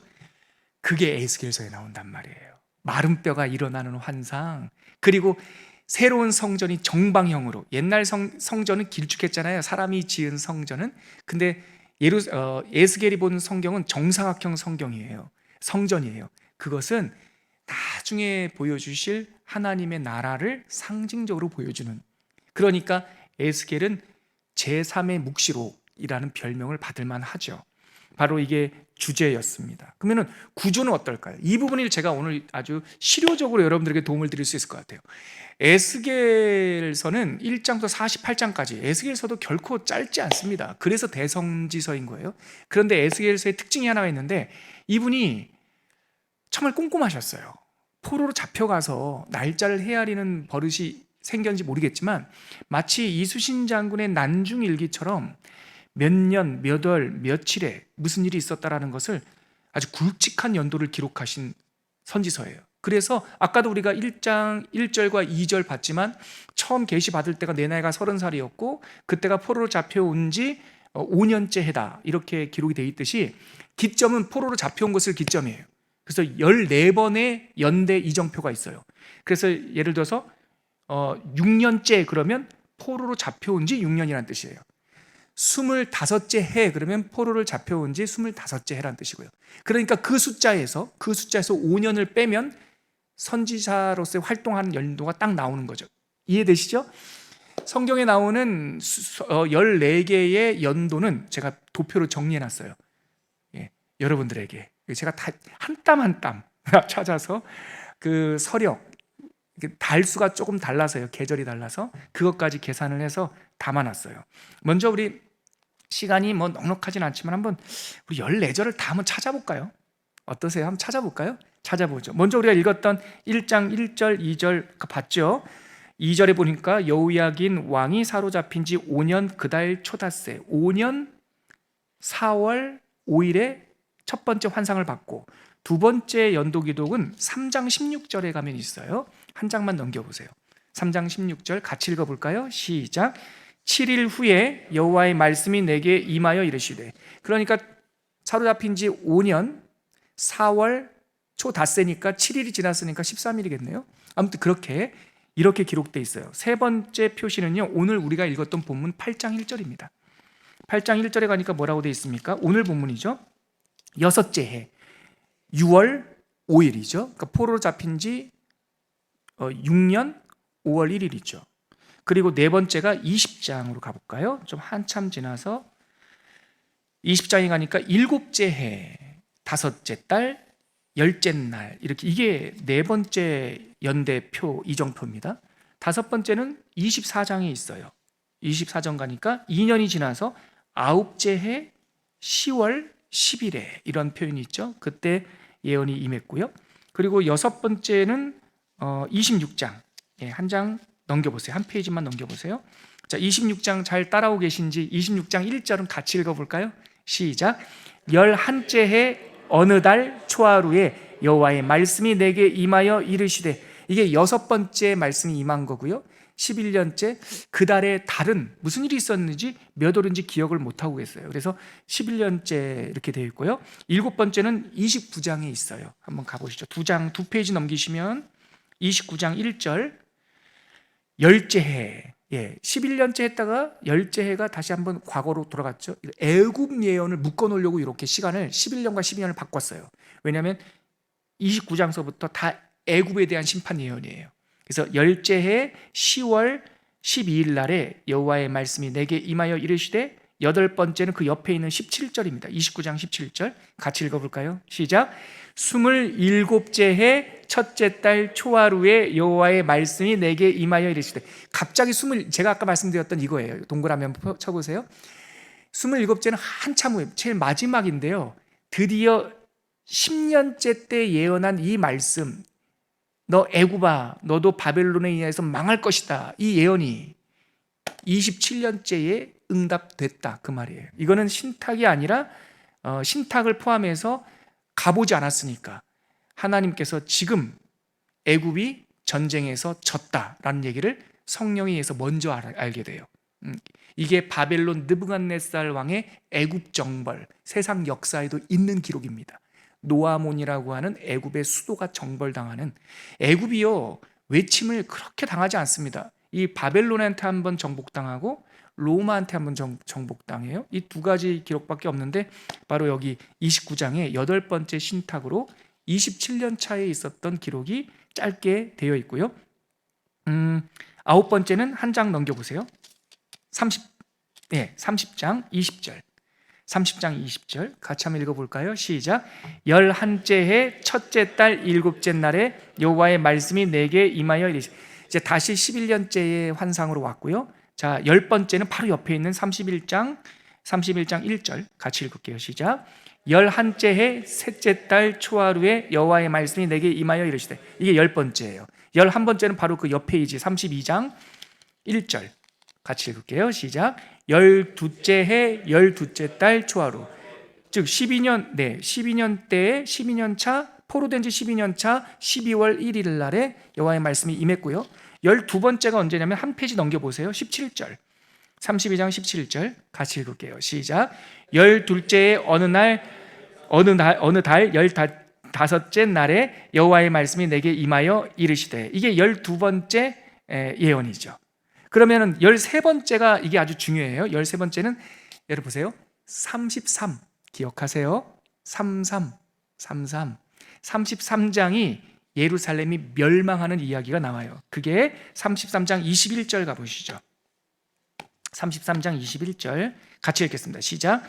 Speaker 1: 그게 에스겔서에 나온단 말이에요. 마른 뼈가 일어나는 환상, 그리고 새로운 성전이 정방형으로, 옛날 성전은 길쭉했잖아요. 사람이 지은 성전은. 근데 에스겔이 본 성경은 정사각형 성전이에요. 그것은 나중에 보여주실 하나님의 나라를 상징적으로 보여주는, 그러니까 에스겔은 제3의 묵시록이라는 별명을 받을 만하죠. 바로 이게 주제였습니다. 그러면 구조는 어떨까요? 이 부분을 제가 오늘 아주 실효적으로 여러분들에게 도움을 드릴 수 있을 것 같아요. 에스겔서는 1장부터 48장까지, 에스겔서도 결코 짧지 않습니다. 그래서 대성지서인 거예요. 그런데 에스겔서의 특징이 하나가 있는데, 이분이 정말 꼼꼼하셨어요. 포로로 잡혀가서 날짜를 헤아리는 버릇이 생겼는지 모르겠지만, 마치 이수신 장군의 난중일기처럼 몇 년, 몇 월, 며칠에 무슨 일이 있었다라는 것을 아주 굵직한 연도를 기록하신 선지서예요. 그래서 아까도 우리가 1장 1절과 2절 봤지만, 처음 계시 받을 때가 내 나이가 30살이었고 그때가 포로로 잡혀온 지 5년째 해다, 이렇게 기록이 되어 있듯이, 기점은 포로로 잡혀온 것을 기점이에요. 그래서 14번의 연대 이정표가 있어요. 그래서 예를 들어서 6년째 그러면 포로로 잡혀온 지 6년이라는 뜻이에요. 25째 해 그러면 포로를 잡혀온 지 25째 해라는 뜻이고요. 그러니까 그 숫자에서 5년을 빼면 선지자로서의 활동하는 연도가 딱 나오는 거죠. 이해되시죠? 성경에 나오는 14개의 연도는 제가 도표로 정리해놨어요. 여러분들에게 제가 다 한 땀 한 땀 찾아서, 그 서력, 달수가 조금 달라서요, 계절이 달라서 그것까지 계산을 해서 담아놨어요. 먼저 우리 시간이 뭐 넉넉하진 않지만 한번 우리 14절을 다 한번 찾아볼까요? 어떠세요? 한번 찾아볼까요? 찾아보죠. 먼저 우리가 읽었던 1장 1절 2절 봤죠? 2절에 보니까 여호야긴 왕이 사로잡힌 지 5년 그달 초닷새, 5년 4월 5일에 첫 번째 환상을 받고, 두 번째 연도 기록은 3장 16절에 가면 있어요. 한 장만 넘겨보세요. 3장 16절 같이 읽어볼까요? 시작. 7일 후에 여호와의 말씀이 내게 임하여 이르시되, 그러니까 사로잡힌 지 5년 4월 초 닷새니까 7일이 지났으니까 13일이겠네요. 아무튼 이렇게 기록되어 있어요. 세 번째 표시는요, 오늘 우리가 읽었던 본문 8장 1절입니다. 8장 1절에 가니까 뭐라고 되어 있습니까? 오늘 본문이죠. 여섯째 해 6월 5일이죠. 그러니까 포로로 잡힌 지 6년 5월 1일이죠. 그리고 네 번째가 20장으로 가볼까요? 좀 한참 지나서 20장에 가니까 일곱째 해, 다섯째 달, 열째 날, 이렇게, 이게 네 번째 연대표 이정표입니다. 다섯 번째는 24장에 있어요. 24장 가니까 2년이 지나서 아홉째 해 10월 10일에 이런 표현이 있죠. 그때 예언이 임했고요. 그리고 여섯 번째는 26장, 한 장 넘겨보세요. 한 페이지만 넘겨보세요. 자, 26장 잘 따라오고 계신지 26장 1절은 같이 읽어볼까요? 시작. 11째 해 어느 달 초하루에 여호와의 말씀이 내게 임하여 이르시되, 이게 여섯 번째 말씀이 임한 거고요. 11년째 그 달에 달은 무슨 일이 있었는지 몇 월인지 기억을 못하고 있어요. 그래서 11년째 이렇게 되어 있고요. 일곱 번째는 29장에 있어요. 한번 가보시죠. 두 페이지 넘기시면 29장 1절, 열째 해, 11년째 했다가 열째 해가 다시 한번 과거로 돌아갔죠. 애굽 예언을 묶어놓으려고 이렇게 시간을 11년과 12년을 바꿨어요. 왜냐하면 29장서부터 다 애굽에 대한 심판 예언이에요. 그래서 열째 해 10월 12일 날에 여호와의 말씀이 내게 임하여 이르시되, 여덟 번째는 그 옆에 있는 17절입니다. 29장 17절 같이 읽어볼까요? 시작. 27째 해 첫째 달 초하루에 여호와의 말씀이 내게 임하여 이르시되, 갑자기 제가 아까 말씀드렸던 이거예요. 동그라미 한번 쳐보세요. 27째는 한참 후에 제일 마지막인데요, 드디어 10년째 때 예언한 이 말씀, 너 애굽아 너도 바벨론에 의해서 망할 것이다, 이 예언이 27년째에 응답됐다, 그 말이에요. 이거는 신탁이 아니라 신탁을 포함해서 가보지 않았으니까 하나님께서 지금 애굽이 전쟁에서 졌다라는 얘기를 성령에 의해서 먼저 알게 돼요. 이게 바벨론 느부갓네살 왕의 애굽 정벌, 세상 역사에도 있는 기록입니다. 노아몬이라고 하는 애굽의 수도가 정벌당하는, 애굽이요 외침을 그렇게 당하지 않습니다. 이 바벨론한테 한번 정복당하고 로마한테 한번 정복당해요. 이 두 가지 기록밖에 없는데 바로 여기 29장의 8번째 신탁으로 27년 차에 있었던 기록이 짧게 되어 있고요. 9번째는 한 장 넘겨보세요. 30장 20절. 30장 20절 같이 한번 읽어볼까요? 시작. 11째 첫째 달 7째 날에 여호와의 말씀이 내게 임하여 이르시되. 이제 다시 11년째의 환상으로 왔고요. 자, 10번째는 바로 옆에 있는 31장 1절 같이 읽을게요. 시작. 11째 셋째 달 초하루에 여호와의 말씀이 내게 임하여 이르시되. 이게 10번째예요. 11번째는 바로 그 옆에 이지 32장 1절 같이 읽을게요. 시작. 12째 12째 달 초하루, 즉 12년 때에 12년 차, 포로된 지 12년 차 12월 1일 날에 여호와의 말씀이 임했고요. 12번째가 언제냐면 한 페이지 넘겨보세요. 17절 32장 17절 같이 읽을게요. 시작. 12째의 어느 달 15째 날에 여호와의 말씀이 내게 임하여 이르시되. 이게 12번째 예언이죠. 그러면은 13번째가 이게 아주 중요해요. 13번째는 여러분 보세요. 33 기억하세요. 33 33장이 예루살렘이 멸망하는 이야기가 나와요. 그게 33장 21절 가보시죠. 33장 21절 같이 읽겠습니다. 시작.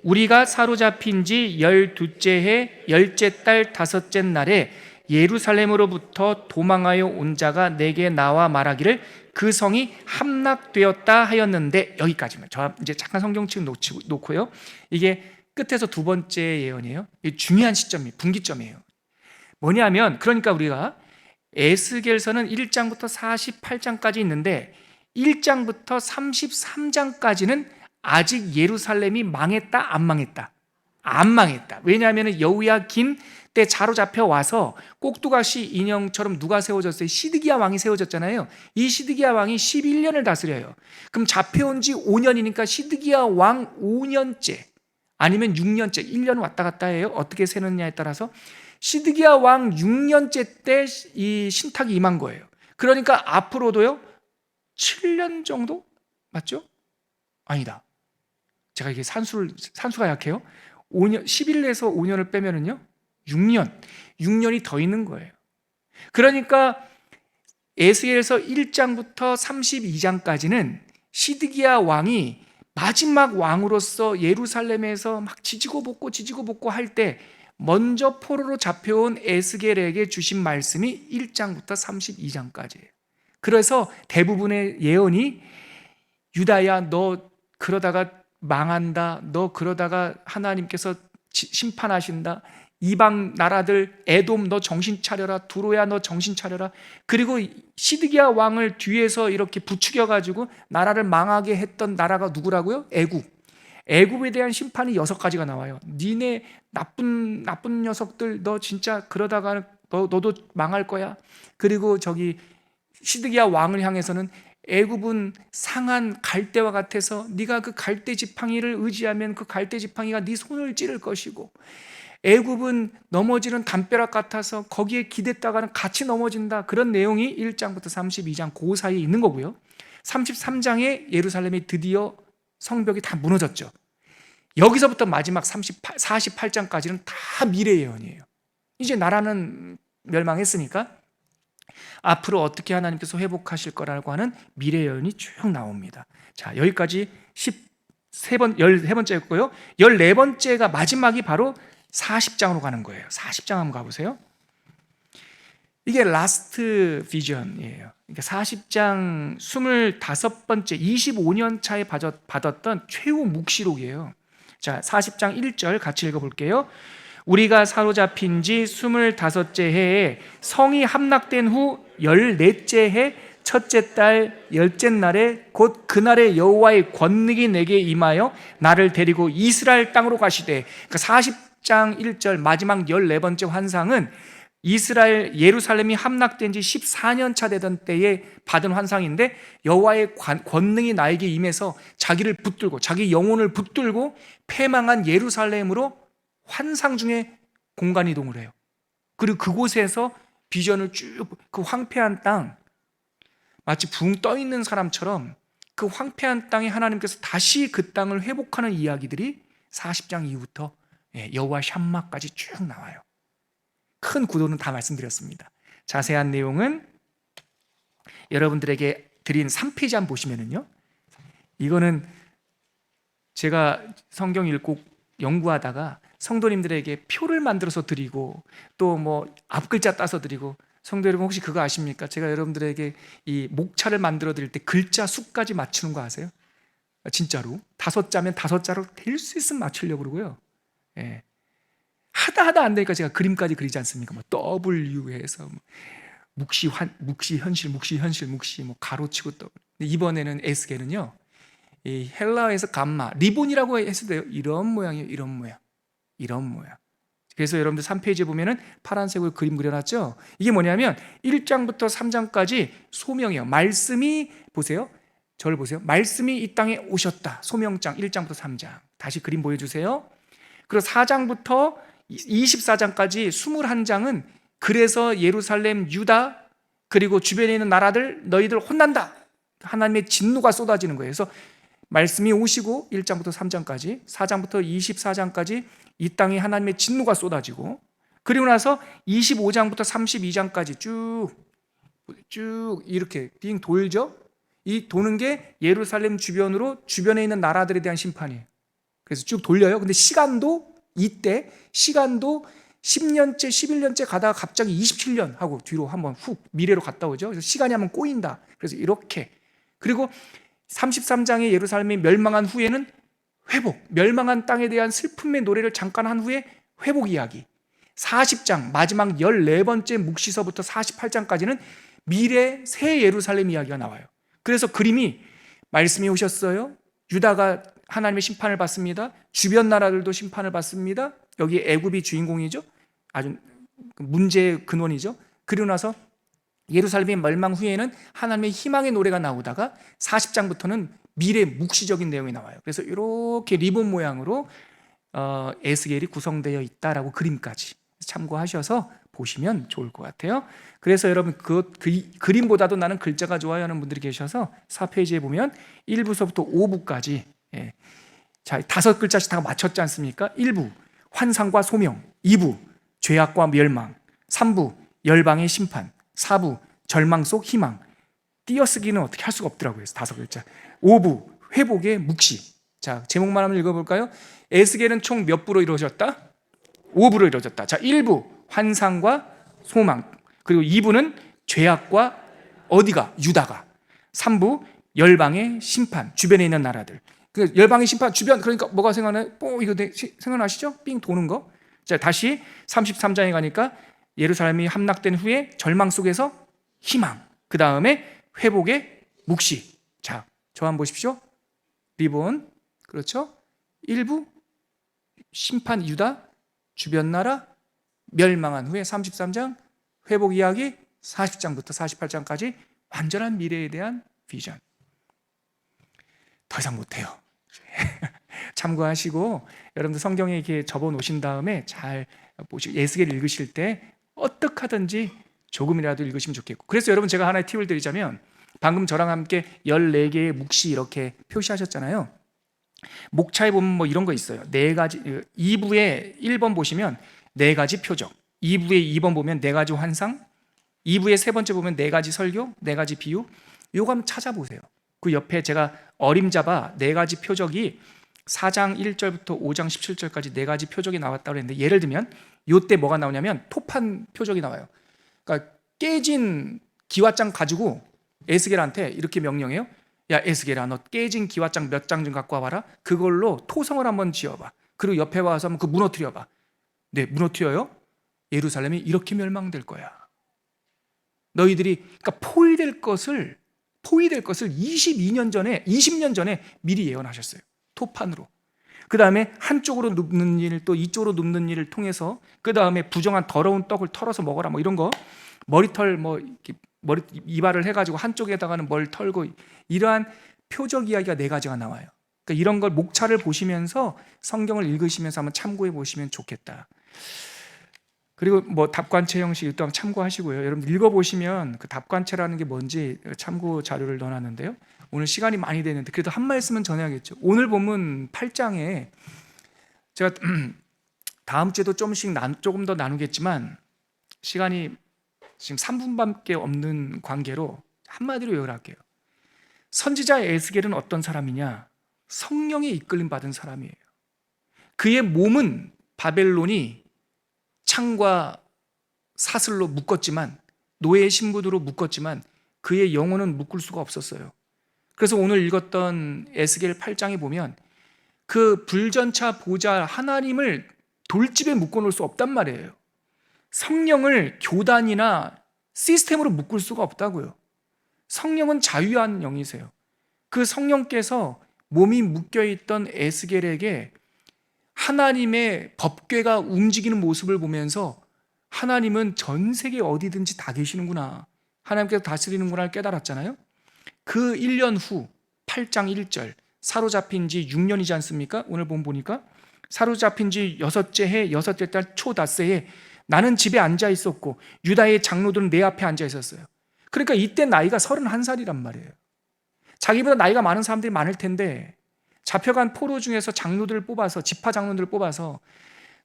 Speaker 1: 우리가 사로잡힌 지 12째 해 10째 달 5째 날에 예루살렘으로부터 도망하여 온 자가 내게 나와 말하기를 그 성이 함락되었다 하였는데. 여기까지만. 저 이제 잠깐 성경책 놓고요. 이게 끝에서 두 번째 예언이에요. 이게 중요한 시점이에요. 분기점이에요. 뭐냐면, 그러니까 우리가 에스겔서는 1장부터 48장까지 있는데 1장부터 33장까지는 아직 예루살렘이 망했다 안 망했다? 안 망했다. 왜냐하면 여호야김 때 자로 잡혀 와서 꼭두각시 인형처럼 누가 세워졌어요? 시드기야 왕이 세워졌잖아요. 이 시드기야 왕이 11년을 다스려요. 그럼 잡혀온 지 5년이니까 시드기야 왕 5년째 아니면 6년째, 1년 왔다 갔다 해요. 어떻게 세느냐에 따라서. 시드기야 왕 6년째 때 이 신탁이 임한 거예요. 그러니까 앞으로도요 7년 정도? 맞죠? 아니다. 제가 이게 산수가 약해요. 5년, 11에서 5년을 빼면은요 6년이 더 있는 거예요. 그러니까 에스겔에서 1장부터 32장까지는 시드기야 왕이 마지막 왕으로서 예루살렘에서 막 지지고 볶고 할 때 먼저 포로로 잡혀온 에스겔에게 주신 말씀이 1장부터 32장까지예요. 그래서 대부분의 예언이 유다야 너 그러다가 망한다, 너 그러다가 하나님께서 심판하신다, 이방 나라들 에돔 너 정신 차려라, 두로야 너 정신 차려라. 그리고 시드기야 왕을 뒤에서 이렇게 부추겨가지고 나라를 망하게 했던 나라가 누구라고요? 애굽에 대한 심판이 6가지가 나와요. 니네 나쁜 녀석들 너 진짜 그러다가 너도 망할 거야. 그리고 저기 시드기야 왕을 향해서는 애굽은 상한 갈대와 같아서 네가 그 갈대 지팡이를 의지하면 그 갈대 지팡이가 네 손을 찌를 것이고, 애굽은 넘어지는 담벼락 같아서 거기에 기댔다가는 같이 넘어진다. 그런 내용이 1장부터 32장 그 사이에 있는 거고요. 33장에 예루살렘이 드디어 성벽이 다 무너졌죠. 여기서부터 마지막 48장까지는 다 미래 예언이에요. 이제 나라는 멸망했으니까 앞으로 어떻게 하나님께서 회복하실 거라고 하는 미래 예언이 쭉 나옵니다. 자, 여기까지 13번째였고요. 14번째가 마지막이 바로 40장으로 가는 거예요. 40장 한번 가보세요. 이게 라스트 비전이에요. 그러니까 40장 25번째 25년 차에 받았던 최후 묵시록이에요. 자, 40장 1절 같이 읽어볼게요. 우리가 사로잡힌 지 25째 해에 성이 함락된 후 14째 해 첫째 달 10째 날에 곧 그날에 여호와의 권능이 내게 임하여 나를 데리고 이스라엘 땅으로 가시되. 그러니까 40장 1절 마지막 14번째 환상은 이스라엘 예루살렘이 함락된 지 14년 차 되던 때에 받은 환상인데, 여호와의 권능이 나에게 임해서 자기를 붙들고 자기 영혼을 붙들고 패망한 예루살렘으로 환상 중에 공간 이동을 해요. 그리고 그곳에서 비전을 쭉, 그 황폐한 땅, 마치 붕 떠 있는 사람처럼 그 황폐한 땅에 하나님께서 다시 그 땅을 회복하는 이야기들이 40장 이후부터 여호와 샴마까지 쭉 나와요. 큰 구도는 다 말씀드렸습니다. 자세한 내용은 여러분들에게 드린 3페이지 한번 보시면은요, 이거는 제가 성경 읽고 연구하다가 성도님들에게 표를 만들어서 드리고 또 뭐 앞글자 따서 드리고, 성도 여러분 혹시 그거 아십니까? 제가 여러분들에게 이 목차를 만들어 드릴 때 글자 수까지 맞추는 거 아세요? 진짜로 5자면 5자로 될 수 있으면 맞추려고 그러고요. 예. 하다 안 되니까 제가 그림까지 그리지 않습니까? 뭐 W에서 묵시 현실 뭐 가로치고 또. 이번에는 에스겔은요, 이 헬라어에서 감마 리본이라고 해서 돼요. 이런 모양이에요. 이런 모양. 그래서 여러분들 3페이지에 보면은 파란색으로 그림 그려놨죠. 이게 뭐냐면 1장부터 3장까지 소명이에요. 말씀이, 보세요, 저를 보세요. 말씀이 이 땅에 오셨다. 소명장 1장부터 3장. 다시 그림 보여주세요. 그리고 4장부터 24장까지 21장은 그래서 예루살렘, 유다 그리고 주변에 있는 나라들 너희들 혼난다. 하나님의 진노가 쏟아지는 거예요. 그래서 말씀이 오시고 1장부터 3장까지, 4장부터 24장까지 이 땅에 하나님의 진노가 쏟아지고, 그리고 나서 25장부터 32장까지 쭉 이렇게 빙 돌죠. 이 도는 게 예루살렘 주변으로 주변에 있는 나라들에 대한 심판이에요. 그래서 쭉 돌려요. 근데 시간도 10년째 11년째 가다가 갑자기 27년 하고 뒤로 한번 훅 미래로 갔다 오죠. 그래서 시간이 한번 꼬인다. 그래서 이렇게, 그리고 33장의 예루살렘이 멸망한 후에는 회복, 멸망한 땅에 대한 슬픔의 노래를 잠깐 한 후에 회복 이야기. 40장 마지막 14번째 묵시서부터 48장까지는 미래 새 예루살렘 이야기가 나와요. 그래서 그림이, 말씀이 오셨어요. 유다가 하나님의 심판을 받습니다. 주변 나라들도 심판을 받습니다. 여기 애굽이 주인공이죠. 아주 문제의 근원이죠. 그리고 나서 예루살렘의 멸망 후에는 하나님의 희망의 노래가 나오다가 40장부터는 미래 묵시적인 내용이 나와요. 그래서 이렇게 리본 모양으로 에스겔이 구성되어 있다라고 그림까지 참고하셔서 보시면 좋을 것 같아요. 그래서 여러분 그 그림보다도 나는 글자가 좋아요 하는 분들이 계셔서 4페이지에 보면 1부서부터 5부까지, 자, 5글자씩 다 맞췄지 않습니까? 1부 환상과 소명, 2부 죄악과 멸망, 3부 열방의 심판, 4부 절망 속 희망. 띄어쓰기는 어떻게 할 수가 없더라고요. 5글자. 5부 회복의 묵시. 자, 제목만 한번 읽어볼까요? 에스겔은 총 몇 부로 이루어졌다? 5부로 이루어졌다. 자, 1부 환상과 소망, 그리고 2부는 죄악과 어디가? 유다가. 3부 열방의 심판, 주변에 있는 나라들. 그 열방의 심판 주변, 그러니까 뭐가 생각나요? 이거 생각나시죠? 삥 도는 거. 자, 다시 33장에 가니까 예루살렘이 함락된 후에 절망 속에서 희망, 그 다음에 회복의 묵시. 자, 저 한번 보십시오. 리본, 그렇죠? 1부 심판 유다, 주변 나라, 멸망한 후에 33장 회복 이야기, 40장부터 48장까지 완전한 미래에 대한 비전. 더 이상 못해요. 참고하시고 여러분들 성경에 이렇게 접어 놓으신 다음에 잘 보시고 에스겔 읽으실 때 어떻게 하든지 조금이라도 읽으시면 좋겠고, 그래서 여러분 제가 하나의 팁을 드리자면, 방금 저랑 함께 14개의 묵시 이렇게 표시하셨잖아요. 목차에 보면 뭐 이런 거 있어요. 4가지, 2부에 1번 보시면 4가지 표적, 2부에 2번 보면 4가지 환상, 2부에 3번째 보면 4가지 설교, 4가지 비유. 요거 한번 찾아보세요. 그 옆에 제가 어림잡아 4가지 표적이 4장 1절부터 5장 17절까지 4가지 표적이 나왔다고 했는데, 예를 들면 요때 뭐가 나오냐면 토판 표적이 나와요. 그러니까 깨진 기와장 가지고 에스겔한테 이렇게 명령해요. 야, 에스겔아, 너 깨진 기와장 몇 장 좀 갖고 와봐라. 그걸로 토성을 한번 지어봐. 그리고 옆에 와서 한번 그 무너뜨려봐. 네, 무너뜨려요. 예루살렘이 이렇게 멸망될 거야. 너희들이, 그러니까 포위될 것을 22년 전에, 20년 전에 미리 예언하셨어요. 토판으로. 그 다음에 한쪽으로 눕는 일, 또 이쪽으로 눕는 일을 통해서, 그 다음에 부정한 더러운 떡을 털어서 먹어라, 뭐 이런 거, 머리털 뭐 이렇게 머리 이발을 해가지고 한쪽에다가는 뭘 털고, 이러한 표적 이야기가 4가지가 나와요. 그러니까 이런 걸 목차를 보시면서 성경을 읽으시면서 한번 참고해 보시면 좋겠다. 그리고 뭐 답관체 형식 이것도 한번 참고하시고요. 여러분 읽어보시면 그 답관체라는 게 뭔지 참고 자료를 넣어놨는데요. 오늘 시간이 많이 되는데 그래도 한 말씀은 전해야겠죠. 오늘 본문 8장에 제가 다음 주에도 조금 더 나누겠지만 시간이 지금 3분밖에 없는 관계로 한마디로 요약할게요. 선지자 에스겔은 어떤 사람이냐? 성령에 이끌림 받은 사람이에요. 그의 몸은 바벨론이 창과 사슬로 묶었지만, 노예의 신분으로 묶었지만 그의 영혼은 묶을 수가 없었어요. 그래서 오늘 읽었던 에스겔 8장에 보면 그 불전차 보좌 하나님을 돌집에 묶어놓을 수 없단 말이에요. 성령을 교단이나 시스템으로 묶을 수가 없다고요. 성령은 자유한 영이세요. 그 성령께서 몸이 묶여있던 에스겔에게 하나님의 법궤가 움직이는 모습을 보면서 하나님은 전 세계 어디든지 다 계시는구나, 하나님께서 다스리는구나를 깨달았잖아요. 그 1년 후 8장 1절, 사로잡힌 지 6년이지 않습니까? 오늘 보니까 사로잡힌 지 6째 해 6째 달 초닷새에 나는 집에 앉아 있었고 유다의 장로들은 내 앞에 앉아 있었어요. 그러니까 이때 나이가 31살이란 말이에요. 자기보다 나이가 많은 사람들이 많을 텐데 잡혀간 포로 중에서 장로들을 뽑아서, 지파 장로들을 뽑아서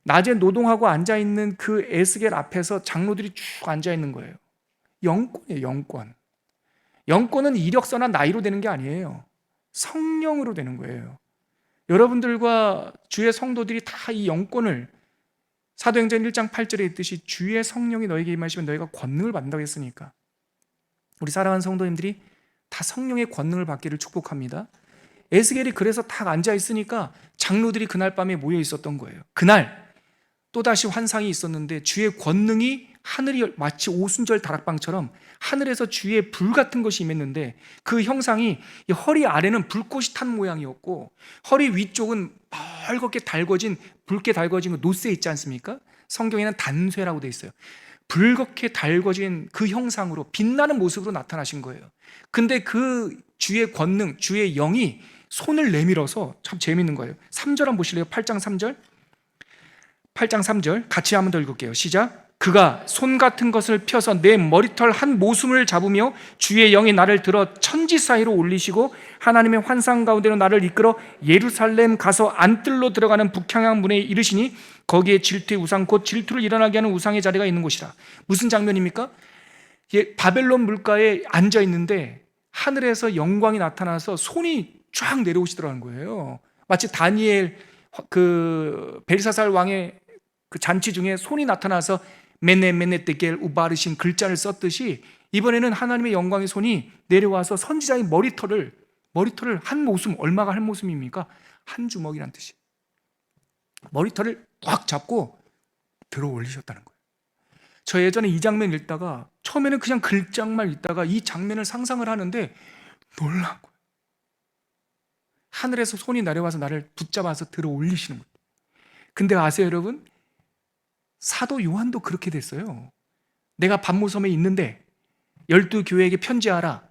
Speaker 1: 낮에 노동하고 앉아있는 그 에스겔 앞에서 장로들이 쭉 앉아있는 거예요. 영권이에요. 영권. 영권은 이력서나 나이로 되는 게 아니에요. 성령으로 되는 거예요. 여러분들과 주의 성도들이 다 이 영권을, 사도행전 1장 8절에 있듯이 주의 성령이 너에게 임하시면 너희가 권능을 받는다고 했으니까 우리 사랑하는 성도님들이 다 성령의 권능을 받기를 축복합니다. 에스겔이 그래서 딱 앉아 있으니까 장로들이 그날 밤에 모여 있었던 거예요. 그날 또다시 환상이 있었는데 주의 권능이 하늘이 마치 오순절 다락방처럼 하늘에서 주의 불 같은 것이 임했는데 그 형상이 허리 아래는 불꽃이 탄 모양이었고 허리 위쪽은 벌겋게 달궈진, 붉게 달궈진 그 노쇠 있지 않습니까? 성경에는 단쇠라고 되어 있어요. 붉게 달궈진 그 형상으로 빛나는 모습으로 나타나신 거예요. 근데 그 주의 권능, 주의 영이 손을 내밀어서, 참 재밌는 거예요. 3절 한번 보실래요? 8장 3절. 8장 3절 같이 한번 더 읽을게요. 시작. 그가 손 같은 것을 펴서 내 머리털 한 모순을 잡으며 주의 영이 나를 들어 천지 사이로 올리시고 하나님의 환상 가운데로 나를 이끌어 예루살렘 가서 안뜰로 들어가는 북향양 문에 이르시니 거기에 질투의 우상 곧 질투를 일어나게 하는 우상의 자리가 있는 곳이라. 무슨 장면입니까? 바벨론 물가에 앉아 있는데 하늘에서 영광이 나타나서 손이 쫙 내려오시더라는 거예요. 마치 다니엘 그 벨사살 왕의 그 잔치 중에 손이 나타나서 메네 데겔 우바르신 글자를 썼듯이 이번에는 하나님의 영광의 손이 내려와서 선지자의 머리털을 한 모순, 얼마가 한 모순입니까? 한 주먹이란 뜻이에요. 머리털을 꽉 잡고 들어 올리셨다는 거예요. 저 예전에 이 장면 읽다가 처음에는 그냥 글장만 읽다가 이 장면을 상상을 하는데 놀란 거예요. 하늘에서 손이 내려와서 나를 붙잡아서 들어 올리시는 거예요. 근데 아세요 여러분? 사도 요한도 그렇게 됐어요. 내가 반모섬에 있는데 12교회에게 편지하라.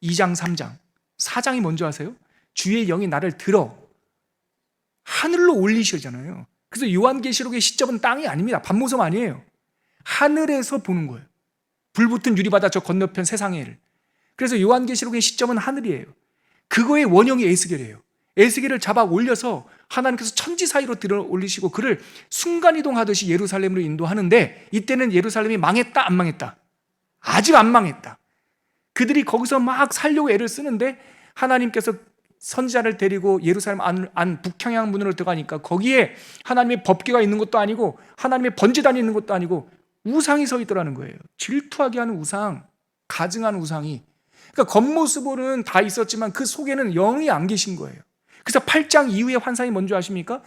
Speaker 1: 2장 3장 4장이 뭔지 아세요? 주의 영이 나를 들어 하늘로 올리시잖아요. 그래서 요한계시록의 시점은 땅이 아닙니다. 반모섬 아니에요. 하늘에서 보는 거예요. 불붙은 유리바다 저 건너편 세상에를. 그래서 요한계시록의 시점은 하늘이에요. 그거의 원형이 에스겔이에요. 에스겔을 잡아 올려서 하나님께서 천지 사이로 들어 올리시고 그를 순간이동하듯이 예루살렘으로 인도하는데 이때는 예루살렘이 망했다 안 망했다? 아직 안 망했다. 그들이 거기서 막 살려고 애를 쓰는데 하나님께서 선지자를 데리고 예루살렘 안 북향양 문으로 들어가니까 거기에 하나님의 법궤가 있는 것도 아니고 하나님의 번제단이 있는 것도 아니고 우상이 서 있더라는 거예요. 질투하게 하는 우상, 가증한 우상이. 그러니까 겉모습으로는 다 있었지만 그 속에는 영이 안 계신 거예요. 그래서 8장 이후의 환상이 뭔지 아십니까?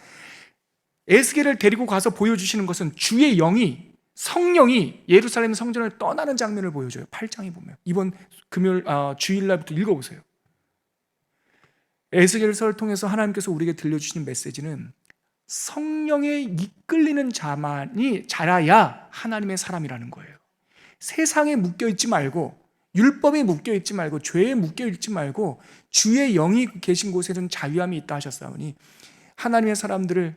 Speaker 1: 에스겔을 데리고 가서 보여주시는 것은 주의 영이, 성령이 예루살렘 성전을 떠나는 장면을 보여줘요. 8장에 보면. 이번 금요일 주일날부터 읽어보세요. 에스겔서를 통해서 하나님께서 우리에게 들려주시는 메시지는 성령에 이끌리는 자만이 자라야 하나님의 사람이라는 거예요. 세상에 묶여있지 말고, 율법에 묶여있지 말고, 죄에 묶여있지 말고 주의 영이 계신 곳에는 자유함이 있다 하셨사오니 하나님의 사람들을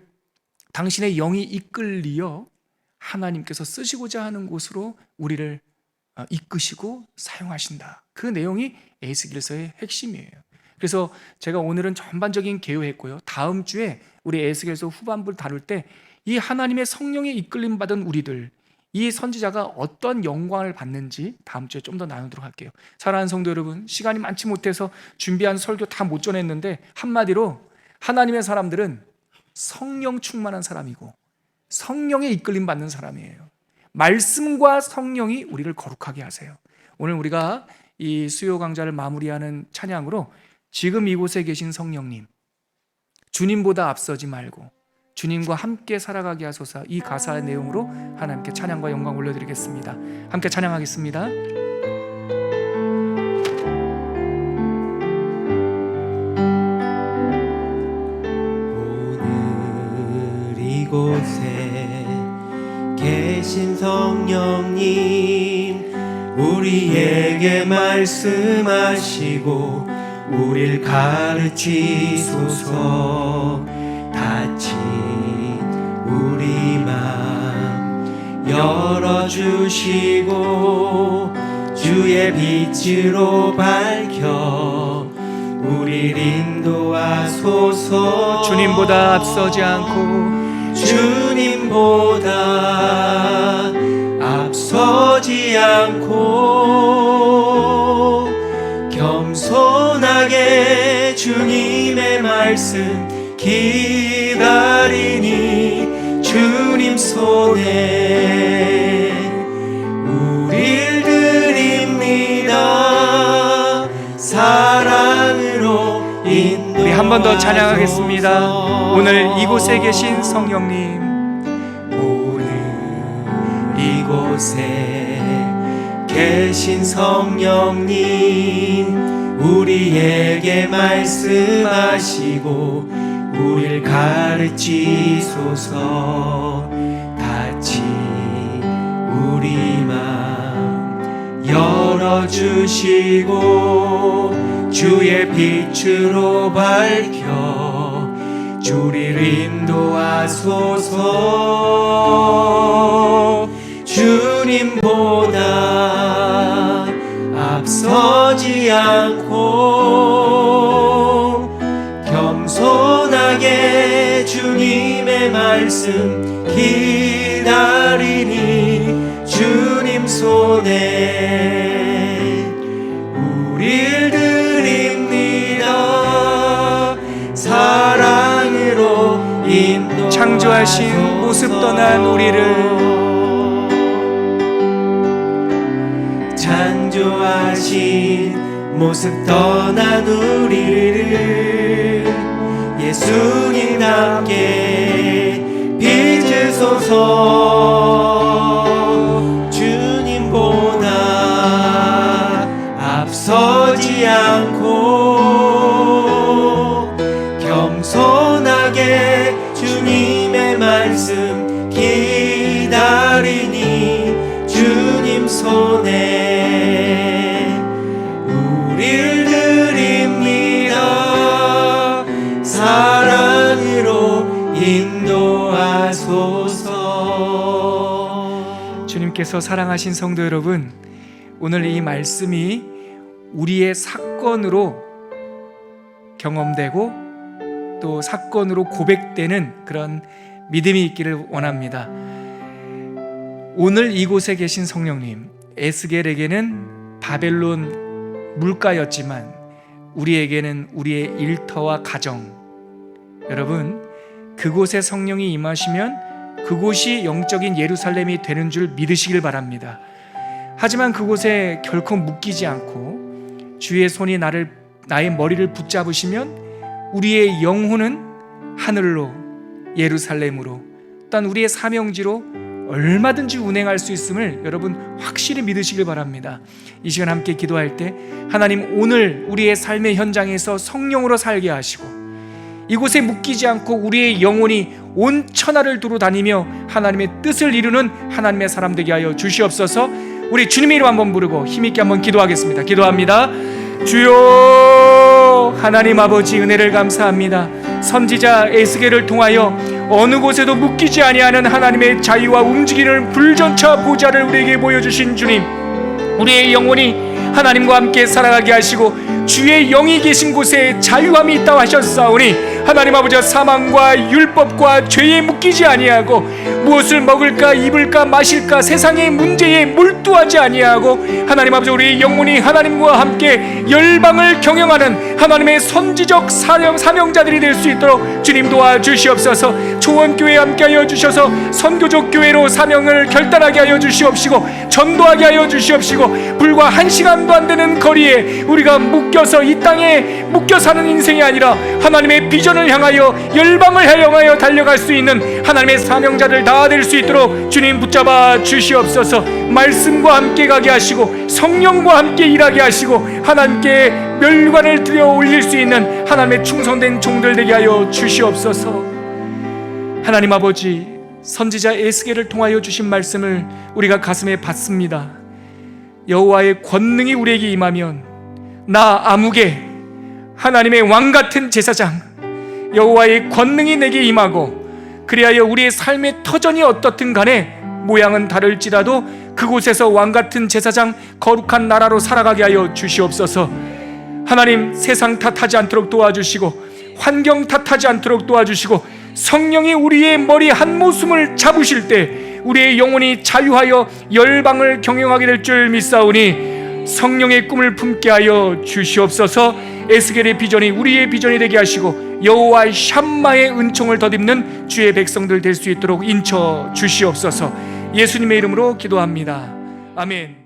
Speaker 1: 당신의 영이 이끌리어 하나님께서 쓰시고자 하는 곳으로 우리를 이끄시고 사용하신다. 그 내용이 에스겔서의 핵심이에요. 그래서 제가 오늘은 전반적인 개요했고요, 다음 주에 우리 에스겔서 후반부를 다룰 때 이 하나님의 성령에 이끌림 받은 우리들, 이 선지자가 어떤 영광을 받는지 다음 주에 좀 더 나누도록 할게요. 사랑하는 성도 여러분, 시간이 많지 못해서 준비한 설교 다 못 전했는데 한마디로 하나님의 사람들은 성령 충만한 사람이고 성령에 이끌림 받는 사람이에요. 말씀과 성령이 우리를 거룩하게 하세요. 오늘 우리가 이 수요 강좌를 마무리하는 찬양으로 지금 이곳에 계신 성령님, 주님보다 앞서지 말고 주님과 함께 살아가게 하소서, 이 가사의 내용으로 하나님께 찬양과 영광 올려드리겠습니다. 함께 찬양하겠습니다.
Speaker 2: 오늘 이곳에 계신 성령님, 우리에게 말씀하시고 우릴 가르치소서. 닫힌 우리 맘 열어주시고 주의 빛으로 밝혀 우릴 인도하소서.
Speaker 1: 주님보다 앞서지 않고
Speaker 2: 주님보다 앞서지 않고 겸손하게 주님의 말씀 기다리니 주님 손에 우릴 드립니다. 사랑으로 인도하소서.
Speaker 1: 우리 한 번 더 찬양하겠습니다. 오늘 이곳에 계신 성령님,
Speaker 2: 오늘 이곳에 계신 성령님, 우리에게 말씀하시고 우릴 가르치소서. 닫힌 우리 맘 열어주시고 주의 빛으로 밝혀 주를 인도하소서. 주님보다 앞서지 않고 겸손하게 주님의 말씀 기다리니 주님 손에 우릴 드립니다. 사랑으로 인도하소서.
Speaker 1: 창조하신 모습 떠난 우리를,
Speaker 2: 창조하신 모습 떠난 우리를 예수님답게 빚으소서. 주님보다 앞서지 않고 겸손하게 주님의 말씀 기다리니 주님 손에 우릴 드립니다. 사랑으로 인도하소서.
Speaker 1: 주님께서 사랑하신 성도 여러분, 오늘 이 말씀이 우리의 사건으로 경험되고 또 사건으로 고백되는 그런 믿음이 있기를 원합니다. 오늘 이곳에 계신 성령님, 에스겔에게는 바벨론 물가였지만 우리에게는 우리의 일터와 가정, 여러분, 그곳에 성령이 임하시면 그곳이 영적인 예루살렘이 되는 줄 믿으시길 바랍니다. 하지만 그곳에 결코 묶이지 않고 주의 손이 나의 머리를 붙잡으시면 우리의 영혼은 하늘로, 예루살렘으로, 또한 우리의 사명지로 얼마든지 운행할 수 있음을 여러분 확실히 믿으시길 바랍니다. 이 시간 함께 기도할 때 하나님, 오늘 우리의 삶의 현장에서 성령으로 살게 하시고 이곳에 묶이지 않고 우리의 영혼이 온 천하를 두루 다니며 하나님의 뜻을 이루는 하나님의 사람 되게 하여 주시옵소서. 우리 주님의 이름 한번 부르고 힘있게 한번 기도하겠습니다. 기도합니다. 주여, 하나님 아버지, 은혜를 감사합니다. 선지자 에스겔을 통하여 어느 곳에도 묶이지 아니하는 하나님의 자유와 움직이는 불전차 보좌를 우리에게 보여주신 주님, 우리의 영혼이 하나님과 함께 살아가게 하시고 주의 영이 계신 곳에 자유함이 있다고 하셨사오니 하나님 아버지, 사망과 율법과 죄에 묶이지 아니하고 무엇을 먹을까 입을까 마실까 세상의 문제에 몰두하지 아니하고 하나님 아버지, 우리 영혼이 하나님과 함께 열방을 경영하는 하나님의 선지적 사명자들이 될 수 있도록 주님 도와주시옵소서. 초원교회에 함께하여 주셔서 선교적 교회로 사명을 결단하게 하여 주시옵시고 전도하게 하여 주시옵시고 불과 1시간도 안 되는 거리에 우리가 묶여서 이 땅에 묶여 사는 인생이 아니라 하나님의 비전을 향하여 열방을 향하여 달려갈 수 있는 하나님의 사명자들 다 될 수 있도록 주님 붙잡아 주시옵소서. 말씀과 함께 가게 하시고 성령과 함께 일하게 하시고 하나님께 멸관을 들여 올릴 수 있는 하나님의 충성된 종들 되게 하여 주시옵소서. 하나님 아버지, 선지자 에스겔을 통하여 주신 말씀을 우리가 가슴에 받습니다. 여호와의 권능이 우리에게 임하면 나 아무개 하나님의 왕같은 제사장 여호와의 권능이 내게 임하고 그리하여 우리의 삶의 터전이 어떻든 간에 모양은 다를지라도 그곳에서 왕같은 제사장 거룩한 나라로 살아가게 하여 주시옵소서. 하나님, 세상 탓하지 않도록 도와주시고 환경 탓하지 않도록 도와주시고 성령이 우리의 머리 한 모순을 잡으실 때 우리의 영혼이 자유하여 열방을 경영하게 될 줄 믿사오니 성령의 꿈을 품게 하여 주시옵소서. 에스겔의 비전이 우리의 비전이 되게 하시고 여호와의 샴마의 은총을 덧입는 주의 백성들 될 수 있도록 인쳐 주시옵소서. 예수님의 이름으로 기도합니다. 아멘.